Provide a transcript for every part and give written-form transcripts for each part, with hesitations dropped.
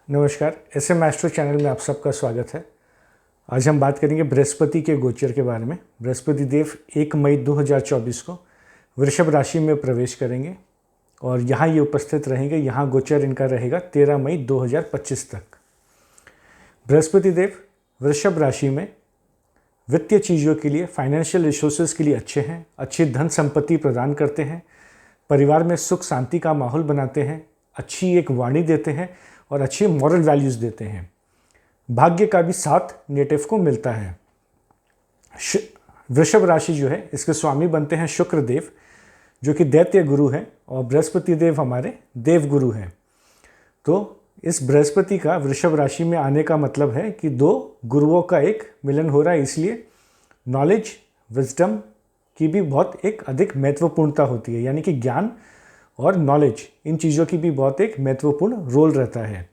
नमस्कार, SM astro channel में आप सबका स्वागत है। आज हम बात करेंगे बृहस्पति के गोचर के बारे में। बृहस्पति देव 1 मई 2024 को वृषभ राशि में प्रवेश करेंगे और यहाँ ये उपस्थित रहेंगे। यहाँ गोचर इनका रहेगा 13 मई 2025 तक। बृहस्पति देव वृषभ राशि में वित्तीय चीज़ों के लिए, फाइनेंशियल रिसोर्सेज के लिए अच्छे हैं। अच्छी धन संपत्ति प्रदान करते हैं, परिवार में सुख शांति का माहौल बनाते हैं, अच्छी एक वाणी देते हैं और अच्छी मॉरल वैल्यूज़ देते हैं। भाग्य का भी साथ नेटिव को मिलता है। वृषभ राशि जो है इसके स्वामी बनते हैं शुक्र देव, जो कि दैत्य गुरु हैं, और बृहस्पति देव हमारे देव गुरु हैं। तो इस बृहस्पति का वृषभ राशि में आने का मतलब है कि दो गुरुओं का एक मिलन हो रहा है। इसलिए नॉलेज, विजडम की भी बहुत एक अधिक महत्वपूर्णता होती है, यानी कि ज्ञान और नॉलेज, इन चीज़ों की भी बहुत एक महत्वपूर्ण रोल रहता है।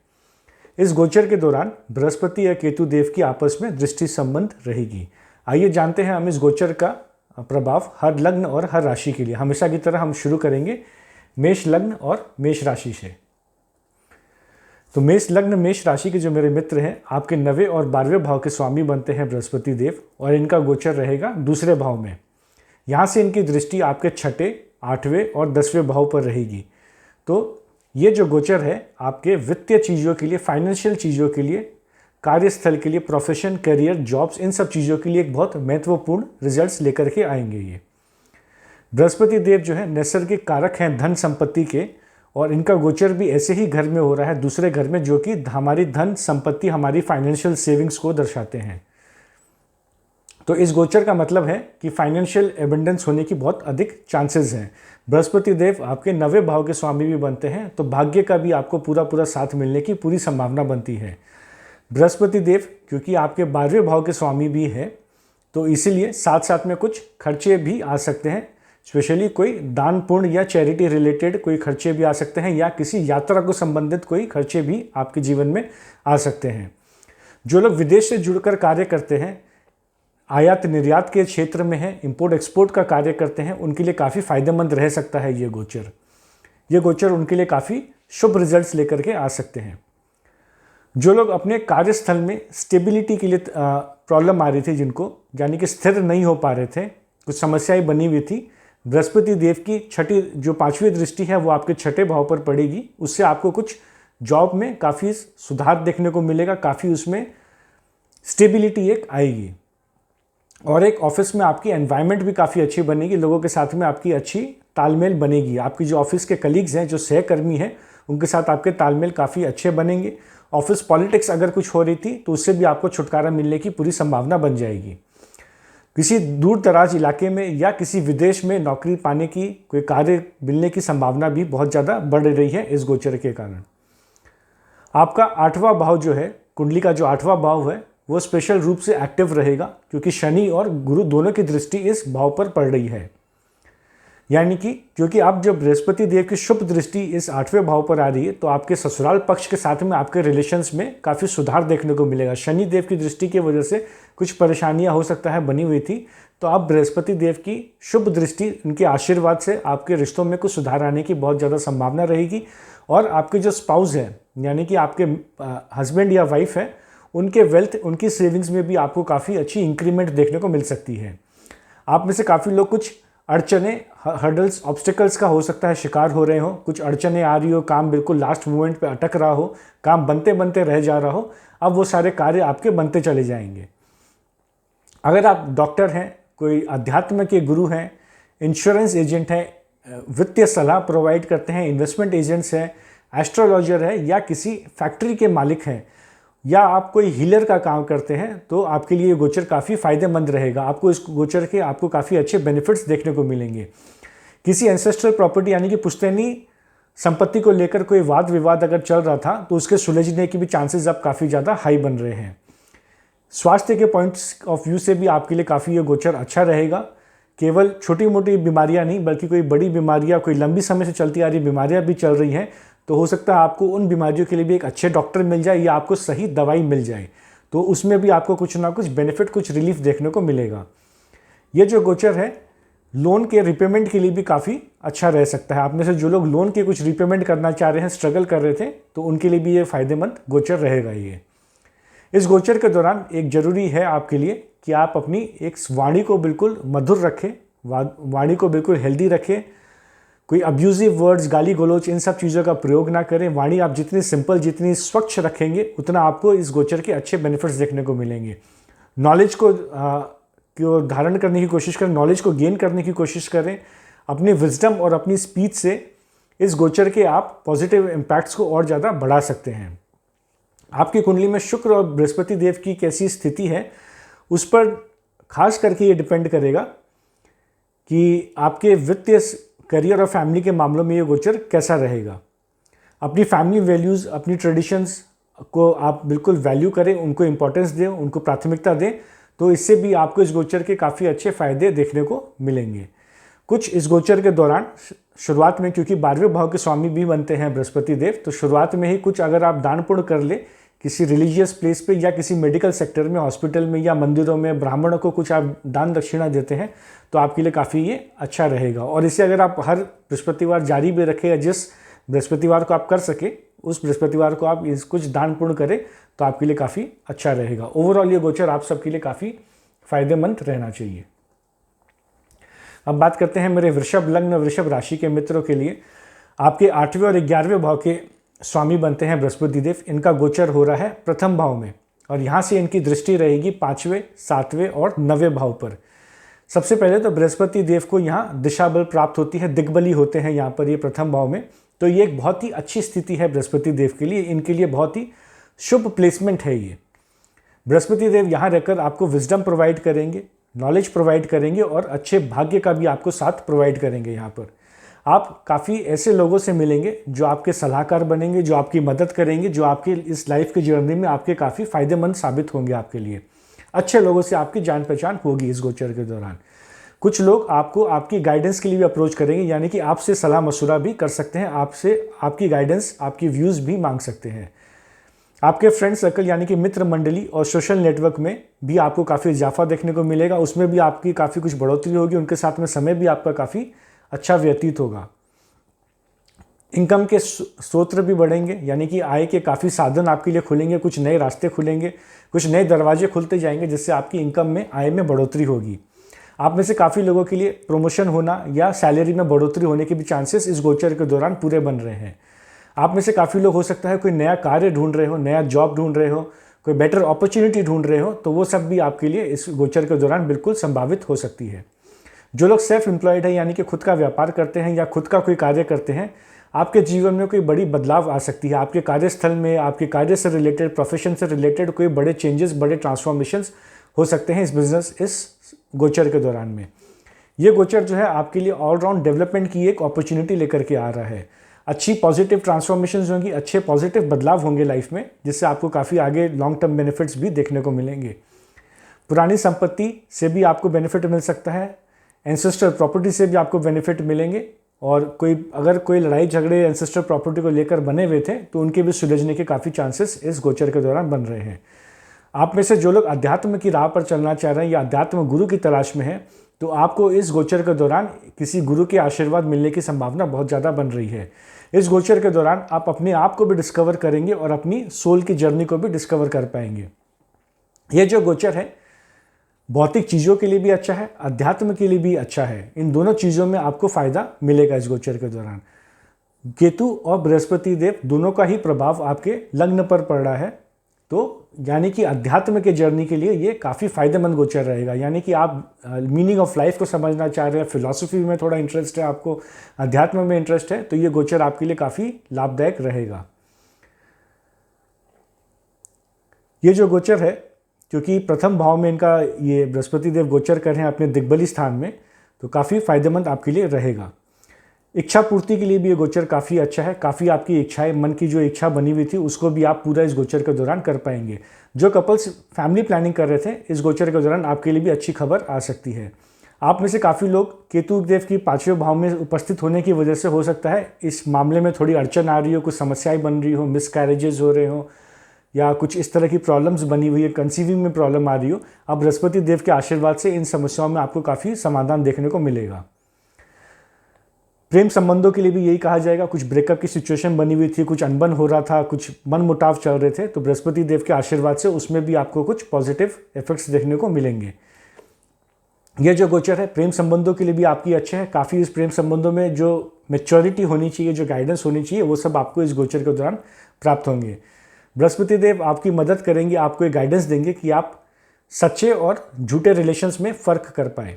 इस गोचर के दौरान बृहस्पति या केतु देव की आपस में दृष्टि संबंध रहेगी। आइए जानते हैं हम इस गोचर का प्रभाव हर लग्न और हर राशि के लिए। हमेशा की तरह हम शुरू करेंगे मेष लग्न और मेष राशि से। तो मेष लग्न मेष राशि के जो मेरे मित्र हैं, आपके 9वें और 12वें भाव के स्वामी बनते हैं बृहस्पति देव, और इनका गोचर रहेगा दूसरे भाव में। यहाँ से इनकी दृष्टि आपके 6ठे, 8वें और 10वें भाव पर रहेगी। तो ये जो गोचर है आपके वित्तीय चीज़ों के लिए, फाइनेंशियल चीज़ों के लिए, कार्यस्थल के लिए, प्रोफेशन, करियर, जॉब्स, इन सब चीज़ों के लिए एक बहुत महत्वपूर्ण रिजल्ट्स लेकर के आएंगे। ये बृहस्पति देव जो है नैसर्गिक कारक हैं धन संपत्ति के, और इनका गोचर भी ऐसे ही घर में हो रहा है, दूसरे घर में, जो कि हमारी धन संपत्ति, हमारी फाइनेंशियल सेविंग्स को दर्शाते हैं। तो इस गोचर का मतलब है कि फाइनेंशियल एबंडेंस होने की बहुत अधिक चांसेस हैं। बृहस्पति देव आपके 9वें भाव के स्वामी भी बनते हैं, तो भाग्य का भी आपको पूरा साथ मिलने की पूरी संभावना बनती है। बृहस्पति देव क्योंकि आपके 12वें भाव के स्वामी भी है, तो इसीलिए साथ साथ में कुछ खर्चे भी आ सकते हैं। स्पेशली कोई दान पुण्य या चैरिटी रिलेटेड कोई खर्चे भी आ सकते हैं, या किसी यात्रा को संबंधित कोई खर्चे भी आपके जीवन में आ सकते हैं। जो लोग विदेश से जुड़कर कार्य करते हैं, आयात निर्यात के क्षेत्र में है, इंपोर्ट एक्सपोर्ट का कार्य करते हैं, उनके लिए काफ़ी फायदेमंद रह सकता है ये गोचर। ये गोचर उनके लिए काफ़ी शुभ रिजल्ट्स लेकर के आ सकते हैं। जो लोग अपने कार्यस्थल में स्टेबिलिटी के लिए प्रॉब्लम आ रही थी, जिनको यानी कि स्थिर नहीं हो पा रहे थे, कुछ समस्याएं बनी हुई थी, बृहस्पति देव की छठी जो 5वीं दृष्टि है वो आपके 6ठे भाव पर पड़ेगी। उससे आपको कुछ जॉब में काफ़ी सुधार देखने को मिलेगा, काफ़ी उसमें स्टेबिलिटी एक आएगी, और एक ऑफिस में आपकी एनवायरनमेंट भी काफ़ी अच्छी बनेगी। लोगों के साथ में आपकी अच्छी तालमेल बनेगी। आपकी जो ऑफिस के कलीग्स हैं, जो सहकर्मी हैं, उनके साथ आपके तालमेल काफ़ी अच्छे बनेंगे। ऑफिस पॉलिटिक्स अगर कुछ हो रही थी तो उससे भी आपको छुटकारा मिलने की पूरी संभावना बन जाएगी। किसी दूर दराज इलाके में या किसी विदेश में नौकरी पाने की, कोई कार्य मिलने की संभावना भी बहुत ज़्यादा बढ़ रही है इस गोचर के कारण। आपका 8वां भाव जो है, कुंडली का जो 8वां भाव है, वो स्पेशल रूप से एक्टिव रहेगा, क्योंकि शनि और गुरु दोनों की दृष्टि इस भाव पर पड़ रही है। यानी कि क्योंकि आप जब बृहस्पति देव की शुभ दृष्टि इस 8वें भाव पर आ रही है, तो आपके ससुराल पक्ष के साथ में आपके रिलेशंस में काफ़ी सुधार देखने को मिलेगा। शनि देव की दृष्टि की वजह से कुछ परेशानियां हो सकता है बनी हुई थी, तो आप बृहस्पति देव की शुभ दृष्टि, उनके आशीर्वाद से आपके रिश्तों में कुछ सुधार आने की बहुत ज़्यादा संभावना रहेगी। और आपके जो स्पाउस है, यानी कि आपके हस्बैंड या वाइफ है, उनके वेल्थ, उनकी सेविंग्स में भी आपको काफ़ी अच्छी इंक्रीमेंट देखने को मिल सकती है। आप में से काफ़ी लोग कुछ अड़चने, हर्डल्स, ऑब्स्टिकल्स का हो सकता है शिकार हो रहे हो, कुछ अड़चने आ रही हो, काम बिल्कुल लास्ट मोमेंट पे अटक रहा हो, काम बनते बनते रह जा रहा हो, अब वो सारे कार्य आपके बनते चले जाएंगे। अगर आप डॉक्टर हैं, कोई अध्यात्म के गुरु हैं, इंश्योरेंस एजेंट हैं, वित्तीय सलाह प्रोवाइड करते हैं, इन्वेस्टमेंट एजेंट्स हैं, एस्ट्रोलॉजर है, या किसी फैक्ट्री के मालिक हैं, या आप कोई हीलर का काम करते हैं, तो आपके लिए गोचर काफ़ी फायदेमंद रहेगा। आपको इस गोचर के आपको काफ़ी अच्छे बेनिफिट्स देखने को मिलेंगे। किसी एंसेस्ट्रल प्रॉपर्टी यानी कि पुश्तैनी संपत्ति को लेकर कोई वाद विवाद अगर चल रहा था, तो उसके सुलझने की भी चांसेस अब काफ़ी ज़्यादा हाई बन रहे हैं। स्वास्थ्य के पॉइंट्स ऑफ व्यू से भी आपके लिए काफ़ी ये गोचर अच्छा रहेगा। केवल छोटी मोटी बीमारियां नहीं, बल्कि कोई बड़ी बीमारियां, कोई लंबी समय से चलती आ रही बीमारियां भी चल रही हैं, तो हो सकता है आपको उन बीमारियों के लिए भी एक अच्छे डॉक्टर मिल जाए, या आपको सही दवाई मिल जाए, तो उसमें भी आपको कुछ ना कुछ बेनिफिट, कुछ रिलीफ देखने को मिलेगा। ये जो गोचर है लोन के रिपेमेंट के लिए भी काफ़ी अच्छा रह सकता है। आप में से जो लोग लोन के कुछ रिपेमेंट करना चाह रहे हैं, स्ट्रगल कर रहे थे, तो उनके लिए भी ये फ़ायदेमंद गोचर रहेगा। ये इस गोचर के दौरान एक ज़रूरी है आपके लिए कि आप अपनी एक वाणी को बिल्कुल मधुर रखें, वाणी को बिल्कुल हेल्दी रखें, कोई अब्यूजिव वर्ड्स, गाली गलौज, इन सब चीज़ों का प्रयोग ना करें। वाणी आप जितनी सिंपल, जितनी स्वच्छ रखेंगे, उतना आपको इस गोचर के अच्छे बेनिफिट्स देखने को मिलेंगे। नॉलेज को धारण करने की कोशिश करें, नॉलेज को गेन करने की कोशिश करें। अपनी विजडम और अपनी स्पीच से इस गोचर के आप पॉजिटिव इम्पैक्ट्स को और ज़्यादा बढ़ा सकते हैं। आपकी कुंडली में शुक्र और बृहस्पति देव की कैसी स्थिति है, उस पर खास करके ये डिपेंड करेगा कि आपके वित्तीय, करियर और फैमिली के मामलों में ये गोचर कैसा रहेगा। अपनी फैमिली वैल्यूज़, अपनी ट्रेडिशंस को आप बिल्कुल वैल्यू करें, उनको इंपॉर्टेंस दें, उनको प्राथमिकता दें, तो इससे भी आपको इस गोचर के काफ़ी अच्छे फ़ायदे देखने को मिलेंगे। कुछ इस गोचर के दौरान शुरुआत में, क्योंकि 12वें भाव के स्वामी भी बनते हैं बृहस्पति देव, तो शुरुआत में ही कुछ अगर आप दान पुण्य कर ले किसी रिलीजियस प्लेस पे या किसी मेडिकल सेक्टर में, हॉस्पिटल में या मंदिरों में ब्राह्मणों को कुछ आप दान दक्षिणा देते हैं, तो आपके लिए काफ़ी ये अच्छा रहेगा। और इसे अगर आप हर बृहस्पतिवार जारी भी रखें, या जिस बृहस्पतिवार को आप कर सके उस बृहस्पतिवार को आप कुछ दान पुण्य करें, तो आपके लिए काफ़ी अच्छा रहेगा। ओवरऑल ये गोचर आप सबके लिए काफ़ी फायदेमंद रहना चाहिए। अब बात करते हैं मेरे वृषभ लग्न, वृषभ राशि के मित्रों के लिए। आपके 8वें और 11वें भाव के स्वामी बनते हैं बृहस्पति देव। इनका गोचर हो रहा है प्रथम भाव में, और यहाँ से इनकी दृष्टि रहेगी 5वें, 7वें और 9वें भाव पर। सबसे पहले तो बृहस्पति देव को यहाँ दिशा बल प्राप्त होती है, दिग्बली होते हैं यहाँ पर ये प्रथम भाव में। तो ये एक बहुत ही अच्छी स्थिति है बृहस्पति देव के लिए, इनके लिए बहुत ही शुभ प्लेसमेंट है ये। बृहस्पति देव यहाँ रहकर आपको विजडम प्रोवाइड करेंगे, नॉलेज प्रोवाइड करेंगे और अच्छे भाग्य का भी आपको साथ प्रोवाइड करेंगे। यहाँ पर आप काफ़ी ऐसे लोगों से मिलेंगे जो आपके सलाहकार बनेंगे, जो आपकी मदद करेंगे, जो आपके इस लाइफ की जर्नी में आपके काफ़ी फायदेमंद साबित होंगे आपके लिए। अच्छे लोगों से आपकी जान पहचान होगी इस गोचर के दौरान। कुछ लोग आपको आपकी गाइडेंस के लिए भी अप्रोच करेंगे, यानी कि आपसे सलाह मशुरा भी कर सकते हैं, आपसे आपकी गाइडेंस, आपकी व्यूज़ भी मांग सकते हैं। आपके फ्रेंड सर्कल यानी कि मित्र मंडली और सोशल नेटवर्क में भी आपको काफ़ी इजाफा देखने को मिलेगा, उसमें भी आपकी काफ़ी कुछ बढ़ोतरी होगी, उनके साथ में समय भी आपका काफ़ी अच्छा व्यतीत होगा। इनकम के स्रोत भी बढ़ेंगे, यानी कि आय के काफ़ी साधन आपके लिए खुलेंगे, कुछ नए रास्ते खुलेंगे, कुछ नए दरवाजे खुलते जाएंगे, जिससे आपकी इनकम में, आय में बढ़ोतरी होगी। आप में से काफ़ी लोगों के लिए प्रमोशन होना या सैलरी में बढ़ोतरी होने के भी चांसेस इस गोचर के दौरान पूरे बन रहे हैं। आप में से काफ़ी लोग हो सकता है कोई नया कार्य ढूंढ रहे हो, नया जॉब ढूंढ रहे हो, कोई बेटर अपॉर्चुनिटी ढूंढ रहे हो, तो वो सब भी आपके लिए इस गोचर के दौरान बिल्कुल संभावित हो सकती है। जो लोग सेल्फ एम्प्लॉयड है, यानी कि खुद का व्यापार करते हैं या खुद का कोई कार्य करते हैं, आपके जीवन में कोई बड़ी बदलाव आ सकती है। आपके कार्यस्थल में, आपके कार्य से रिलेटेड, प्रोफेशन से रिलेटेड कोई बड़े चेंजेस, बड़े ट्रांसफॉर्मेशंस हो सकते हैं इस बिजनेस, इस गोचर के दौरान में। ये गोचर जो है आपके लिए ऑलराउंड डेवलपमेंट की एक अपॉर्चुनिटी लेकर के आ रहा है। अच्छी पॉजिटिव ट्रांसफॉर्मेशंस होंगी, अच्छे पॉजिटिव बदलाव होंगे लाइफ में, जिससे आपको काफ़ी आगे लॉन्ग टर्म बेनिफिट्स भी देखने को मिलेंगे। पुरानी संपत्ति से भी आपको बेनिफिट मिल सकता है, एंसेस्टर प्रॉपर्टी से भी आपको बेनिफिट मिलेंगे, और अगर कोई लड़ाई झगड़े एंसेस्टर प्रॉपर्टी को लेकर बने हुए थे, तो उनके भी सुलझने के काफ़ी चांसेस इस गोचर के दौरान बन रहे हैं। आप में से जो लोग अध्यात्म की राह पर चलना चाह रहे हैं या अध्यात्म गुरु की तलाश में हैं, तो आपको इस गोचर के दौरान किसी गुरु के आशीर्वाद मिलने की संभावना बहुत ज़्यादा बन रही है। इस गोचर के दौरान आप अपने आप को भी डिस्कवर करेंगे और अपनी सोल की जर्नी को भी डिस्कवर कर पाएंगे। यह जो गोचर है भौतिक चीज़ों के लिए भी अच्छा है, अध्यात्म के लिए भी अच्छा है। इन दोनों चीज़ों में आपको फ़ायदा मिलेगा इस गोचर के दौरान। केतु और बृहस्पति देव दोनों का ही प्रभाव आपके लग्न पर पड़ रहा है, तो यानी कि अध्यात्म के जर्नी के लिए ये काफ़ी फायदेमंद गोचर रहेगा। यानी कि आप मीनिंग ऑफ लाइफ को समझना चाह रहे हैं, फिलॉसफी में थोड़ा इंटरेस्ट है आपको, अध्यात्म में इंटरेस्ट है, तो ये गोचर आपके लिए काफ़ी लाभदायक रहेगा। ये जो गोचर है, क्योंकि प्रथम भाव में इनका ये बृहस्पति देव गोचर कर रहे हैं अपने दिग्बली स्थान में, तो काफ़ी फायदेमंद आपके लिए रहेगा। इच्छा पूर्ति के लिए भी ये गोचर काफ़ी अच्छा है। काफ़ी आपकी इच्छाएं, मन की जो इच्छा बनी हुई थी, उसको भी आप पूरा इस गोचर के दौरान कर पाएंगे। जो कपल्स फैमिली प्लानिंग कर रहे थे, इस गोचर के दौरान आपके लिए भी अच्छी खबर आ सकती है। आप में से काफ़ी लोग केतु देव की 5वें भाव में उपस्थित होने की वजह से हो सकता है इस मामले में थोड़ी अड़चन आ रही हो, कुछ समस्याएं बन रही हो, मिसकैरेजेस हो रहे हो, या कुछ इस तरह की प्रॉब्लम्स बनी हुई है, कंसीविंग में प्रॉब्लम आ रही हो, अब बृहस्पति देव के आशीर्वाद से इन समस्याओं में आपको काफ़ी समाधान देखने को मिलेगा। प्रेम संबंधों के लिए भी यही कहा जाएगा, कुछ ब्रेकअप की सिचुएशन बनी हुई थी, कुछ अनबन हो रहा था, कुछ मन मुटाव चल रहे थे, तो बृहस्पति देव के आशीर्वाद से उसमें भी आपको कुछ पॉजिटिव इफेक्ट्स देखने को मिलेंगे। यह जो गोचर है प्रेम संबंधों के लिए भी आपकी अच्छे हैं। काफ़ी इस प्रेम संबंधों में जो मैच्योरिटी होनी चाहिए, जो गाइडेंस होनी चाहिए, वो सब आपको इस गोचर के दौरान प्राप्त होंगे। बृहस्पति देव आपकी मदद करेंगे, आपको एक गाइडेंस देंगे कि आप सच्चे और झूठे रिलेशंस में फ़र्क कर पाएँ।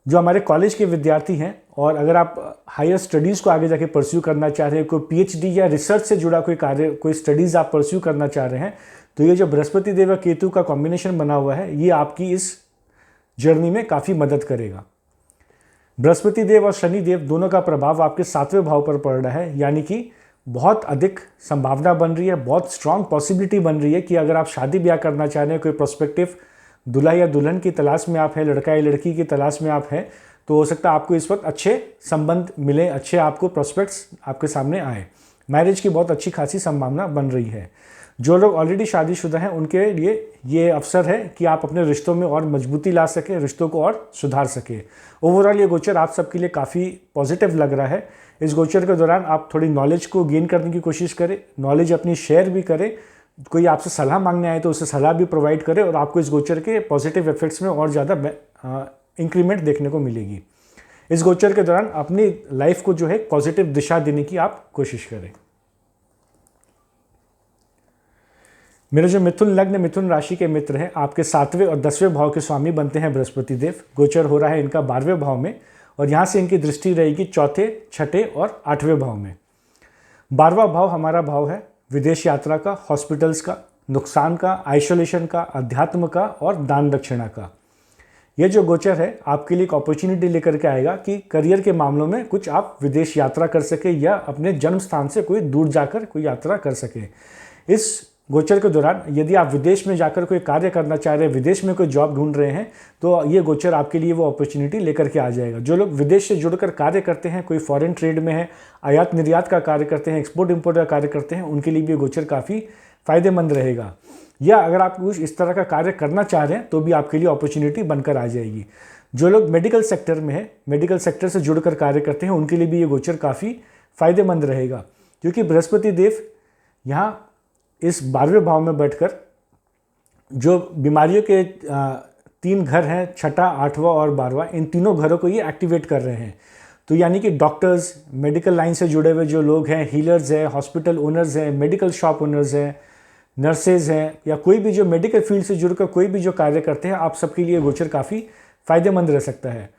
जो हमारे कॉलेज के विद्यार्थी हैं और अगर आप हायर स्टडीज़ को आगे जाके परस्यू करना चाह रहे हैं, कोई पीएचडी या रिसर्च से जुड़ा कोई कार्य, कोई स्टडीज़ आप परस्यू करना चाह रहे हैं, तो ये जो बृहस्पति देव और केतु का कॉम्बिनेशन बना हुआ है, ये आपकी इस जर्नी में काफ़ी मदद करेगा। बृहस्पति देव और शनि देव दोनों का प्रभाव आपके 7वें भाव पर पड़ रहा है, यानी कि बहुत अधिक संभावना बन रही है, बहुत स्ट्रांग पॉसिबिलिटी बन रही है कि अगर आप शादी ब्याह करना चाह रहे हैं, कोई प्रोस्पेक्टिव दूल्हा या दुल्हन की तलाश में आप हैं, लड़का या लड़की की तलाश में आप हैं, तो हो सकता है आपको इस वक्त अच्छे संबंध मिले, अच्छे आपको प्रोस्पेक्ट्स आपके सामने आए। मैरिज की बहुत अच्छी खासी संभावना बन रही है। जो लोग ऑलरेडी शादीशुदा हैं उनके लिए ये अवसर है कि आप अपने रिश्तों में और मजबूती ला सकें, रिश्तों को और सुधार सकें। ओवरऑल ये गोचर आप सबके लिए काफ़ी पॉजिटिव लग रहा है। इस गोचर के दौरान आप थोड़ी नॉलेज को गेन करने की कोशिश करें, नॉलेज अपनी शेयर भी करें, कोई आपसे सलाह मांगने आए तो उसे सलाह भी प्रोवाइड करें और आपको इस गोचर के पॉजिटिव इफेक्ट्स में और ज़्यादा इंक्रीमेंट देखने को मिलेगी। इस गोचर के दौरान अपनी लाइफ को जो है पॉजिटिव दिशा देने की आप कोशिश करें। मेरे जो मिथुन लग्न, मिथुन राशि के मित्र हैं, आपके 7वें और 10वें भाव के स्वामी बनते हैं बृहस्पति देव। गोचर हो रहा है इनका 12वें भाव में और यहाँ से इनकी दृष्टि रहेगी 4थे, 6ठे और 8वें भाव में। 12वां भाव हमारा भाव है विदेश यात्रा का, हॉस्पिटल्स का, नुकसान का, आइसोलेशन का, अध्यात्म का और दान दक्षिणा का। यह जो गोचर है आपके लिए एक अपॉर्चुनिटी लेकर के आएगा कि करियर के मामलों में कुछ आप विदेश यात्रा कर सके या अपने जन्म स्थान से कोई दूर जाकर कोई यात्रा कर सके। इस गोचर के दौरान यदि आप विदेश में जाकर कोई कार्य करना चाह रहे हैं, विदेश में कोई जॉब ढूंढ रहे हैं, तो ये गोचर आपके लिए वो अपॉर्चुनिटी लेकर के आ जाएगा। जो लोग विदेश से जुड़कर कार्य करते हैं, कोई फॉरेन ट्रेड में है, आयात निर्यात का कार्य करते हैं, एक्सपोर्ट इंपोर्ट का कार्य करते हैं, उनके लिए भी ये गोचर काफ़ी फायदेमंद रहेगा। या अगर आप कुछ इस तरह का कार्य करना चाह रहे हैं तो भी आपके लिए अपॉर्चुनिटी बनकर आ जाएगी। जो लोग मेडिकल सेक्टर में है, मेडिकल सेक्टर से जुड़कर कार्य करते हैं, उनके लिए भी ये गोचर काफ़ी फायदेमंद रहेगा, क्योंकि बृहस्पति देव यहाँ इस 12वें भाव में बैठकर जो बीमारियों के 3 घर हैं, 6ठा, 8वां और 12वां, इन तीनों घरों को ये एक्टिवेट कर रहे हैं। तो यानी कि डॉक्टर्स, मेडिकल लाइन से जुड़े हुए जो लोग हैं, हीलर्स हैं, हॉस्पिटल ओनर्स हैं, मेडिकल शॉप ओनर्स हैं, नर्सेज हैं, या कोई भी जो मेडिकल फील्ड से जुड़कर कोई भी जो कार्य करते हैं, आप सबके लिए गोचर काफ़ी फायदेमंद रह सकता है।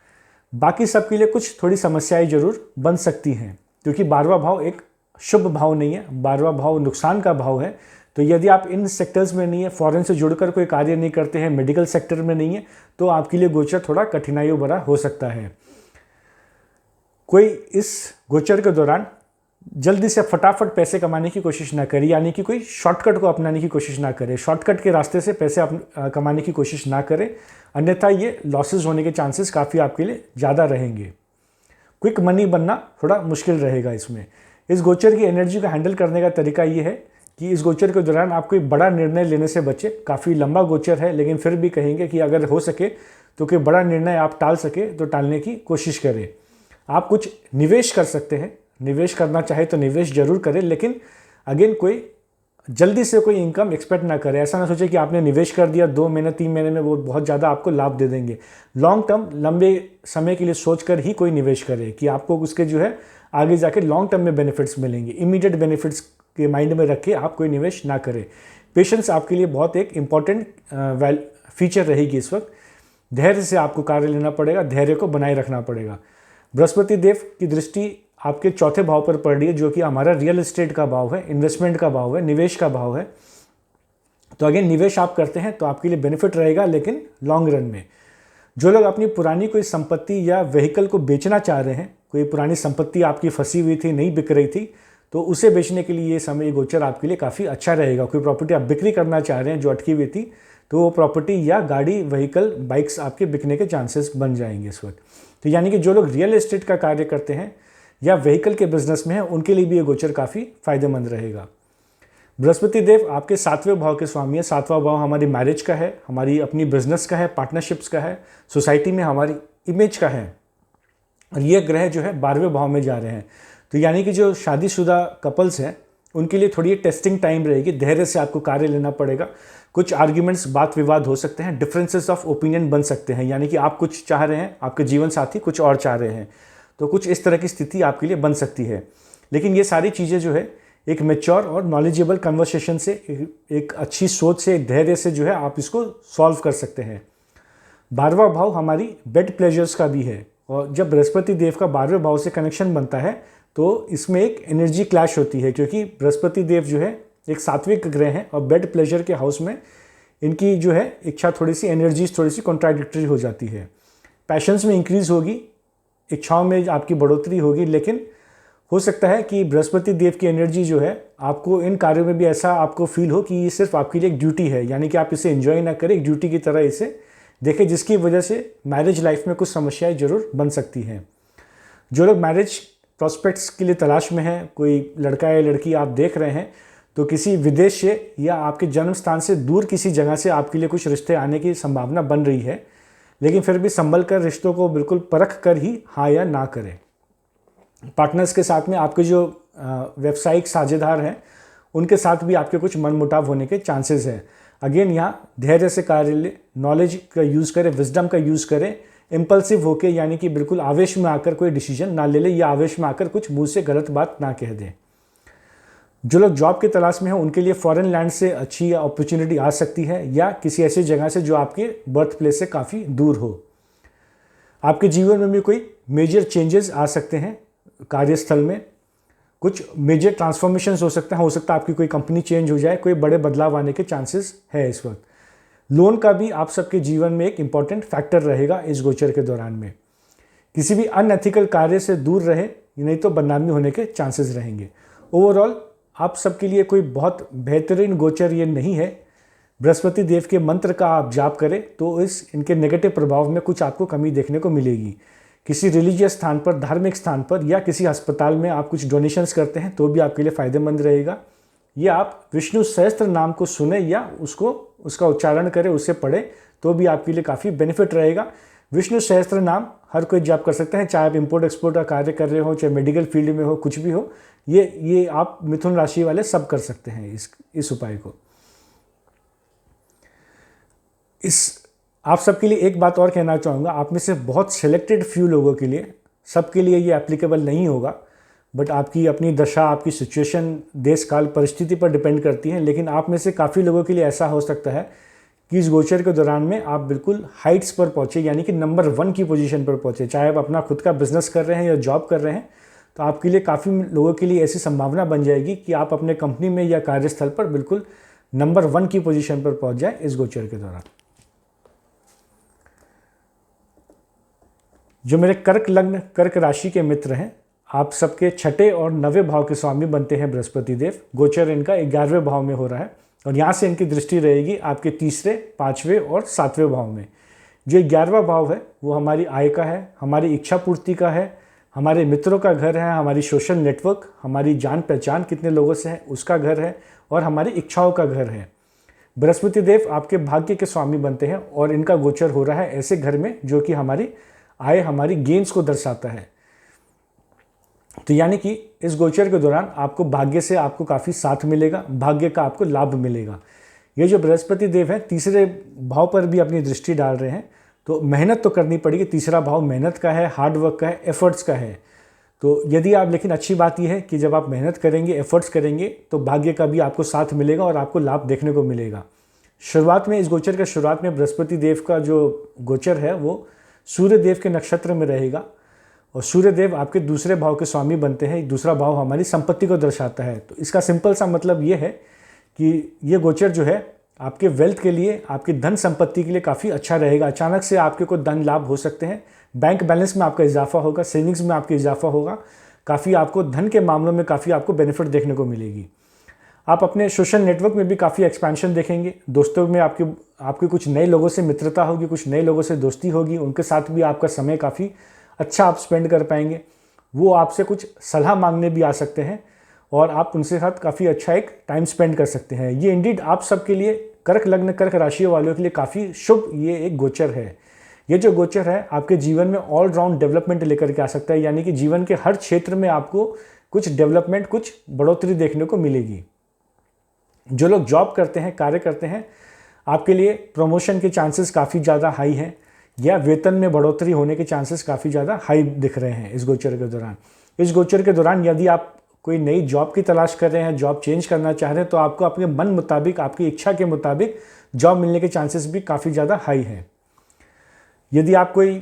बाकी सबके लिए कुछ थोड़ी समस्याएं जरूर बन सकती हैं, क्योंकि 12वां भाव एक शुभ भाव नहीं है, 12वां भाव नुकसान का भाव है। तो यदि आप इन सेक्टर्स में नहीं है, फॉरेन से जुड़कर कोई कार्य नहीं करते हैं, मेडिकल सेक्टर में नहीं है, तो आपके लिए गोचर थोड़ा कठिनाइयों भरा हो सकता है। कोई इस गोचर के दौरान जल्दी से फटाफट पैसे कमाने की कोशिश ना करे, यानी कि कोई शॉर्टकट को अपनाने की कोशिश ना करे, शॉर्टकट के रास्ते से पैसे कमाने की कोशिश ना करे, अन्यथा ये लॉसेस होने के चांसेस काफ़ी आपके लिए ज़्यादा रहेंगे। क्विक मनी बनना थोड़ा मुश्किल रहेगा इसमें। इस गोचर की एनर्जी को हैंडल करने का तरीका ये है कि इस गोचर के दौरान आप कोई बड़ा निर्णय लेने से बचे। काफ़ी लंबा गोचर है, लेकिन फिर भी कहेंगे कि अगर हो सके तो कोई बड़ा निर्णय आप टाल सके तो टालने की कोशिश करें। आप कुछ निवेश कर सकते हैं, निवेश करना चाहे तो निवेश जरूर करें, लेकिन अगेन कोई जल्दी से कोई इनकम एक्सपेक्ट ना करें। ऐसा ना सोचे कि आपने निवेश कर दिया 2 महीने 3 महीने में वो बहुत ज़्यादा आपको लाभ दे देंगे। लॉन्ग टर्म, लंबे समय के लिए सोचकर ही कोई निवेश करे कि आपको उसके जो है आगे जाके लॉन्ग टर्म में बेनिफिट्स मिलेंगे। इमीडिएट बेनिफिट्स के माइंड में रख के आप कोई निवेश ना करें। पेशेंस आपके लिए बहुत एक इम्पॉर्टेंट फीचर रहेगी इस वक्त। धैर्य से आपको कार्य लेना पड़ेगा, धैर्य को बनाए रखना पड़ेगा। बृहस्पति देव की दृष्टि आपके 4थे भाव पर पड़ रही है, जो कि हमारा रियल एस्टेट का भाव है, इन्वेस्टमेंट का भाव है, निवेश का भाव है। तो अगेन निवेश आप करते हैं तो आपके लिए बेनिफिट रहेगा, लेकिन लॉन्ग रन में। जो लोग अपनी पुरानी कोई संपत्ति या व्हीकल को बेचना चाह रहे हैं, कोई पुरानी संपत्ति आपकी फंसी हुई थी, नहीं बिक रही थी, तो उसे बेचने के लिए ये समय, गोचर आपके लिए काफ़ी अच्छा रहेगा। कोई प्रॉपर्टी आप बिक्री करना चाह रहे हैं जो अटकी हुई थी, तो वो प्रॉपर्टी या गाड़ी, व्हीकल, बाइक्स आपके बिकने के चांसेस बन जाएंगे इस वक्त। तो यानी कि जो लोग रियल एस्टेट का कार्य करते हैं या व्हीकल के बिजनेस में हैं, उनके लिए भी ये गोचर काफ़ी फायदेमंद रहेगा। बृहस्पति देव आपके 7वें भाव के स्वामी है। 7वां भाव हमारी मैरिज का है, हमारी अपनी बिजनेस का है, पार्टनरशिप्स का है, सोसाइटी में हमारी इमेज का है। और ये ग्रह जो है 12वें भाव में जा रहे हैं। तो यानी कि जो शादीशुदा कपल्स हैं उनके लिए थोड़ी टेस्टिंग टाइम रहेगी। धैर्य से आपको कार्य लेना पड़ेगा। कुछ आर्ग्यूमेंट्स, बात विवाद हो सकते हैं, डिफरेंसेस ऑफ ओपिनियन बन सकते हैं। यानी कि आप कुछ चाह रहे हैं, आपके जीवन साथी कुछ और चाह रहे हैं, तो कुछ इस तरह की स्थिति आपके लिए बन सकती है। लेकिन ये सारी चीज़ें जो है एक मैच्योर और नॉलेजेबल कन्वर्सेशन से, एक अच्छी सोच से, एक धैर्य से जो है आप इसको सॉल्व कर सकते हैं। 12वां भाव हमारी बेड प्लेजर्स का भी है, और जब बृहस्पति देव का 12वें भाव से कनेक्शन बनता है तो इसमें एक एनर्जी क्लैश होती है, क्योंकि बृहस्पति देव जो है एक सात्विक ग्रह है और बेड प्लेजर के हाउस में इनकी जो है इच्छा थोड़ी सी, एनर्जीज थोड़ी सी कॉन्ट्राडिक्टरी हो जाती है। पैशंस में इंक्रीज होगी, इच्छाओं में आपकी बढ़ोतरी होगी, लेकिन हो सकता है कि बृहस्पति देव की एनर्जी जो है आपको इन कार्यों में भी ऐसा आपको फील हो कि ये सिर्फ आपके लिए एक ड्यूटी है, यानी कि आप इसे एंजॉय ना करें, एक ड्यूटी की तरह इसे देखें, जिसकी वजह से मैरिज लाइफ में कुछ समस्याएं जरूर बन सकती हैं। जो लोग मैरिज प्रॉस्पेक्ट्स के लिए तलाश में हैं, कोई लड़का या लड़की आप देख रहे हैं, तो किसी विदेश से या आपके जन्म स्थान से दूर किसी जगह से आपके लिए कुछ रिश्ते आने की संभावना बन रही है। लेकिन फिर भी संभल कर रिश्तों को बिल्कुल परख कर ही हाँ या ना करें। पार्टनर्स के साथ में आपके जो व्यावसायिक साझेदार हैं उनके साथ भी आपके कुछ मनमुटाव होने के चांसेस हैं। अगेन यहाँ धैर्य से कार्य ले, नॉलेज का यूज़ करें, विजडम का यूज़ करें। इम्पल्सिव होके, यानी कि बिल्कुल आवेश में आकर कोई डिसीजन ना ले या आवेश में आकर कुछ मुंह से गलत बात ना कह दें। जो लोग जॉब की तलाश में हैं उनके लिए फॉरेन लैंड से अच्छी अपॉर्चुनिटी आ सकती है, या किसी ऐसी जगह से जो आपके बर्थ प्लेस से काफ़ी दूर हो। आपके जीवन में भी कोई मेजर चेंजेस आ सकते हैं। कार्यस्थल में कुछ मेजर ट्रांसफॉर्मेशंस हो सकते हैं। हो सकता है आपकी कोई कंपनी चेंज हो जाए, कोई बड़े बदलाव आने के चांसेस है इस वक्त। लोन का भी आप सबके जीवन में एक इम्पॉर्टेंट फैक्टर रहेगा इस गोचर के दौरान में। किसी भी अनएथिकल कार्य से दूर रहे, नहीं तो बदनामी होने के चांसेस रहेंगे। ओवरऑल आप सबके लिए कोई बहुत बेहतरीन गोचर ये नहीं है। बृहस्पति देव के मंत्र का आप जाप करें तो इनके नेगेटिव प्रभाव में कुछ आपको कमी देखने को मिलेगी। किसी रिलीजियस स्थान पर, धार्मिक स्थान पर या किसी अस्पताल में आप कुछ डोनेशंस करते हैं तो भी आपके लिए फ़ायदेमंद रहेगा। या आप विष्णु सहस्त्र नाम को सुने या उसका उच्चारण करें, उसे पढ़ें तो भी आपके लिए काफ़ी बेनिफिट रहेगा। विष्णु सहस्त्र नाम हर कोई जाप कर सकते हैं, चाहे आप इम्पोर्ट एक्सपोर्ट का कार्य कर रहे हो, चाहे मेडिकल फील्ड में हो, कुछ भी हो। ये आप मिथुन राशि वाले सब कर सकते हैं इस उपाय को। आप सबके लिए एक बात और कहना चाहूँगा, आप में से बहुत सिलेक्टेड फ्यू लोगों के लिए, सबके लिए ये एप्लीकेबल नहीं होगा, बट आपकी अपनी दशा, आपकी सिचुएशन, देश काल, परिस्थिति पर डिपेंड करती है। लेकिन आप में से काफ़ी लोगों के लिए ऐसा हो सकता है कि इस गोचर के दौरान में आप बिल्कुल हाइट्स पर पहुँचे, यानी कि नंबर 1 की पोजीशन पर पहुँचे। चाहे आप अपना खुद का बिजनेस कर रहे हैं या जॉब कर रहे हैं, तो आपके लिए काफ़ी लोगों के लिए ऐसी संभावना बन जाएगी कि आप अपने कंपनी में या कार्यस्थल पर बिल्कुल नंबर 1 की पोजीशन पर पहुँच जाए इस गोचर के दौरान। जो मेरे कर्क लग्न, कर्क राशि के मित्र हैं, आप सबके 6ठे और 9वें भाव के स्वामी बनते हैं बृहस्पति देव। गोचर इनका 11वें भाव में हो रहा है और यहाँ से इनकी दृष्टि रहेगी आपके 3रे, 5वें और 7वें भाव में। जो 11वां भाव है वो हमारी आय का है, हमारी इच्छा पूर्ति का है, हमारे मित्रों का घर है, हमारी सोशल नेटवर्क, हमारी जान पहचान कितने लोगों से है उसका घर है, और हमारी इच्छाओं का घर है। बृहस्पति देव आपके भाग्य के स्वामी बनते हैं और इनका गोचर हो रहा है ऐसे घर में जो कि हमारी आय, हमारी गेन्स को दर्शाता है। तो यानी कि इस गोचर के दौरान आपको भाग्य से आपको काफ़ी साथ मिलेगा, भाग्य का आपको लाभ मिलेगा। ये जो बृहस्पति देव हैं 3रे भाव पर भी अपनी दृष्टि डाल रहे हैं, तो मेहनत तो करनी पड़ेगी। 3रा भाव मेहनत का है, हार्ड वर्क का है, एफर्ट्स का है। तो यदि आप, लेकिन अच्छी बात यह है कि जब आप मेहनत करेंगे, एफर्ट्स करेंगे, तो भाग्य का भी आपको साथ मिलेगा और आपको लाभ देखने को मिलेगा। शुरुआत में, इस गोचर के शुरुआत में बृहस्पति देव का जो गोचर है वो सूर्य देव के नक्षत्र में रहेगा, और सूर्य देव आपके 2रे भाव के स्वामी बनते हैं। 2रा भाव हमारी संपत्ति को दर्शाता है। तो इसका सिंपल सा मतलब ये है कि ये गोचर जो है आपके वेल्थ के लिए, आपकी धन संपत्ति के लिए काफ़ी अच्छा रहेगा। अचानक से आपके को धन लाभ हो सकते हैं, बैंक बैलेंस में आपका इजाफा होगा, सेविंग्स में आपका इजाफा होगा, काफ़ी आपको धन के मामलों में काफ़ी आपको बेनिफिट देखने को मिलेगी। आप अपने सोशल नेटवर्क में भी काफ़ी एक्सपेंशन देखेंगे। दोस्तों में आपके कुछ नए लोगों से मित्रता होगी, कुछ नए लोगों से दोस्ती होगी, उनके साथ भी आपका समय काफ़ी अच्छा आप स्पेंड कर पाएंगे। वो आपसे कुछ सलाह मांगने भी आ सकते हैं, और आप उनसे साथ काफ़ी अच्छा एक टाइम स्पेंड कर सकते हैं। ये इंडीड आप सबके लिए, कर्क लग्न कर्क राशि वालों के लिए काफ़ी शुभ ये एक गोचर है। ये जो गोचर है आपके जीवन में ऑल राउंड डेवलपमेंट लेकर के आ सकता है, यानी कि जीवन के हर क्षेत्र में आपको कुछ डेवलपमेंट, कुछ बढ़ोतरी देखने को मिलेगी। जो लोग जॉब करते हैं, कार्य करते हैं, आपके लिए प्रमोशन के चांसेस काफ़ी ज़्यादा हाई हैं, या वेतन में बढ़ोतरी होने के चांसेस काफ़ी ज़्यादा हाई दिख रहे हैं इस गोचर के दौरान। इस गोचर के दौरान यदि आप कोई नई जॉब की तलाश कर रहे हैं, जॉब चेंज करना चाह रहे हैं, तो आपको अपने मन मुताबिक, आपकी इच्छा के मुताबिक जॉब मिलने के चांसेस भी काफ़ी ज़्यादा हाई हैं। यदि आप कोई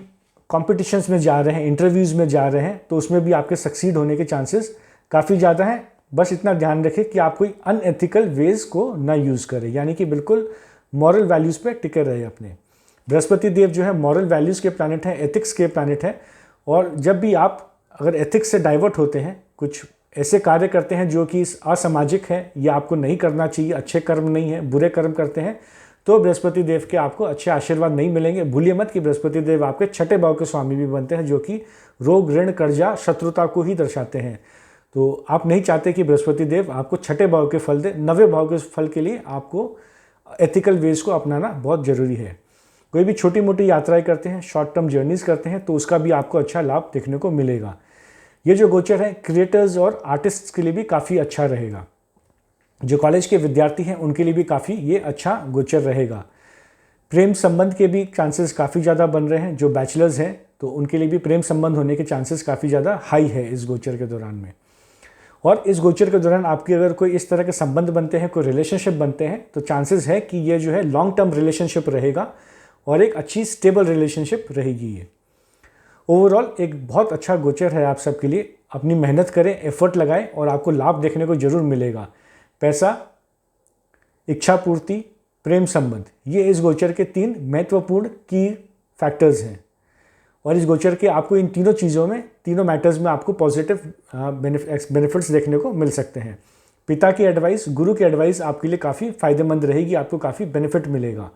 कॉम्पिटिशन्स में जा रहे हैं, इंटरव्यूज़ में जा रहे हैं, तो उसमें भी आपके सक्सीड होने के चांसेस काफ़ी ज़्यादा हैं। बस इतना ध्यान रखें कि आप कोई अनएथिकल वेज को ना यूज़ करें, यानी कि बिल्कुल मॉरल वैल्यूज़ पे टिके रहे अपने। बृहस्पति देव जो है मॉरल वैल्यूज़ के प्लैनेट हैं, एथिक्स के प्लैनेट हैं, और जब भी आप अगर एथिक्स से डाइवर्ट होते हैं, कुछ ऐसे कार्य करते हैं जो कि असामाजिक है या आपको नहीं करना चाहिए, अच्छे कर्म नहीं है, बुरे कर्म करते हैं, तो बृहस्पति देव के आपको अच्छे आशीर्वाद नहीं मिलेंगे। भूलिए मत कि बृहस्पति देव आपके छठे भाव के स्वामी भी बनते हैं, जो कि रोग, ऋण, कर्जा, शत्रुता को ही दर्शाते हैं। तो आप नहीं चाहते कि बृहस्पति देव आपको छठे भाव के फल दे। नवे भाव के फल के लिए आपको एथिकल वेज को अपनाना बहुत ज़रूरी है। कोई भी छोटी मोटी यात्राएं करते हैं, शॉर्ट टर्म जर्नीज करते हैं, तो उसका भी आपको अच्छा लाभ देखने को मिलेगा। ये जो गोचर है क्रिएटर्स और आर्टिस्ट्स के लिए भी काफ़ी अच्छा रहेगा। जो कॉलेज के विद्यार्थी हैं उनके लिए भी काफ़ी ये अच्छा गोचर रहेगा। प्रेम संबंध के भी चांसेस काफ़ी ज़्यादा बन रहे हैं। जो बैचलर्स हैं तो उनके लिए भी प्रेम संबंध होने के चांसेस काफ़ी ज़्यादा हाई है इस गोचर के दौरान में। और इस गोचर के दौरान आपके अगर कोई इस तरह के संबंध बनते हैं, कोई रिलेशनशिप बनते हैं, तो चांसेस है कि ये जो है लॉन्ग टर्म रिलेशनशिप रहेगा और एक अच्छी स्टेबल रिलेशनशिप रहेगी। ये ओवरऑल एक बहुत अच्छा गोचर है आप सबके लिए। अपनी मेहनत करें, एफर्ट लगाएं और आपको लाभ देखने को जरूर मिलेगा। पैसा, इच्छा पूर्ति, प्रेम संबंध, ये इस गोचर के 3 महत्वपूर्ण की फैक्टर्स हैं। और इस गोचर के आपको इन तीनों चीज़ों में, तीनों मैटर्स में आपको पॉजिटिव बेनिफिट्स देखने को मिल सकते हैं। पिता की एडवाइस, गुरु की एडवाइस आपके लिए काफ़ी फायदेमंद रहेगी, आपको काफ़ी बेनिफिट मिलेगा।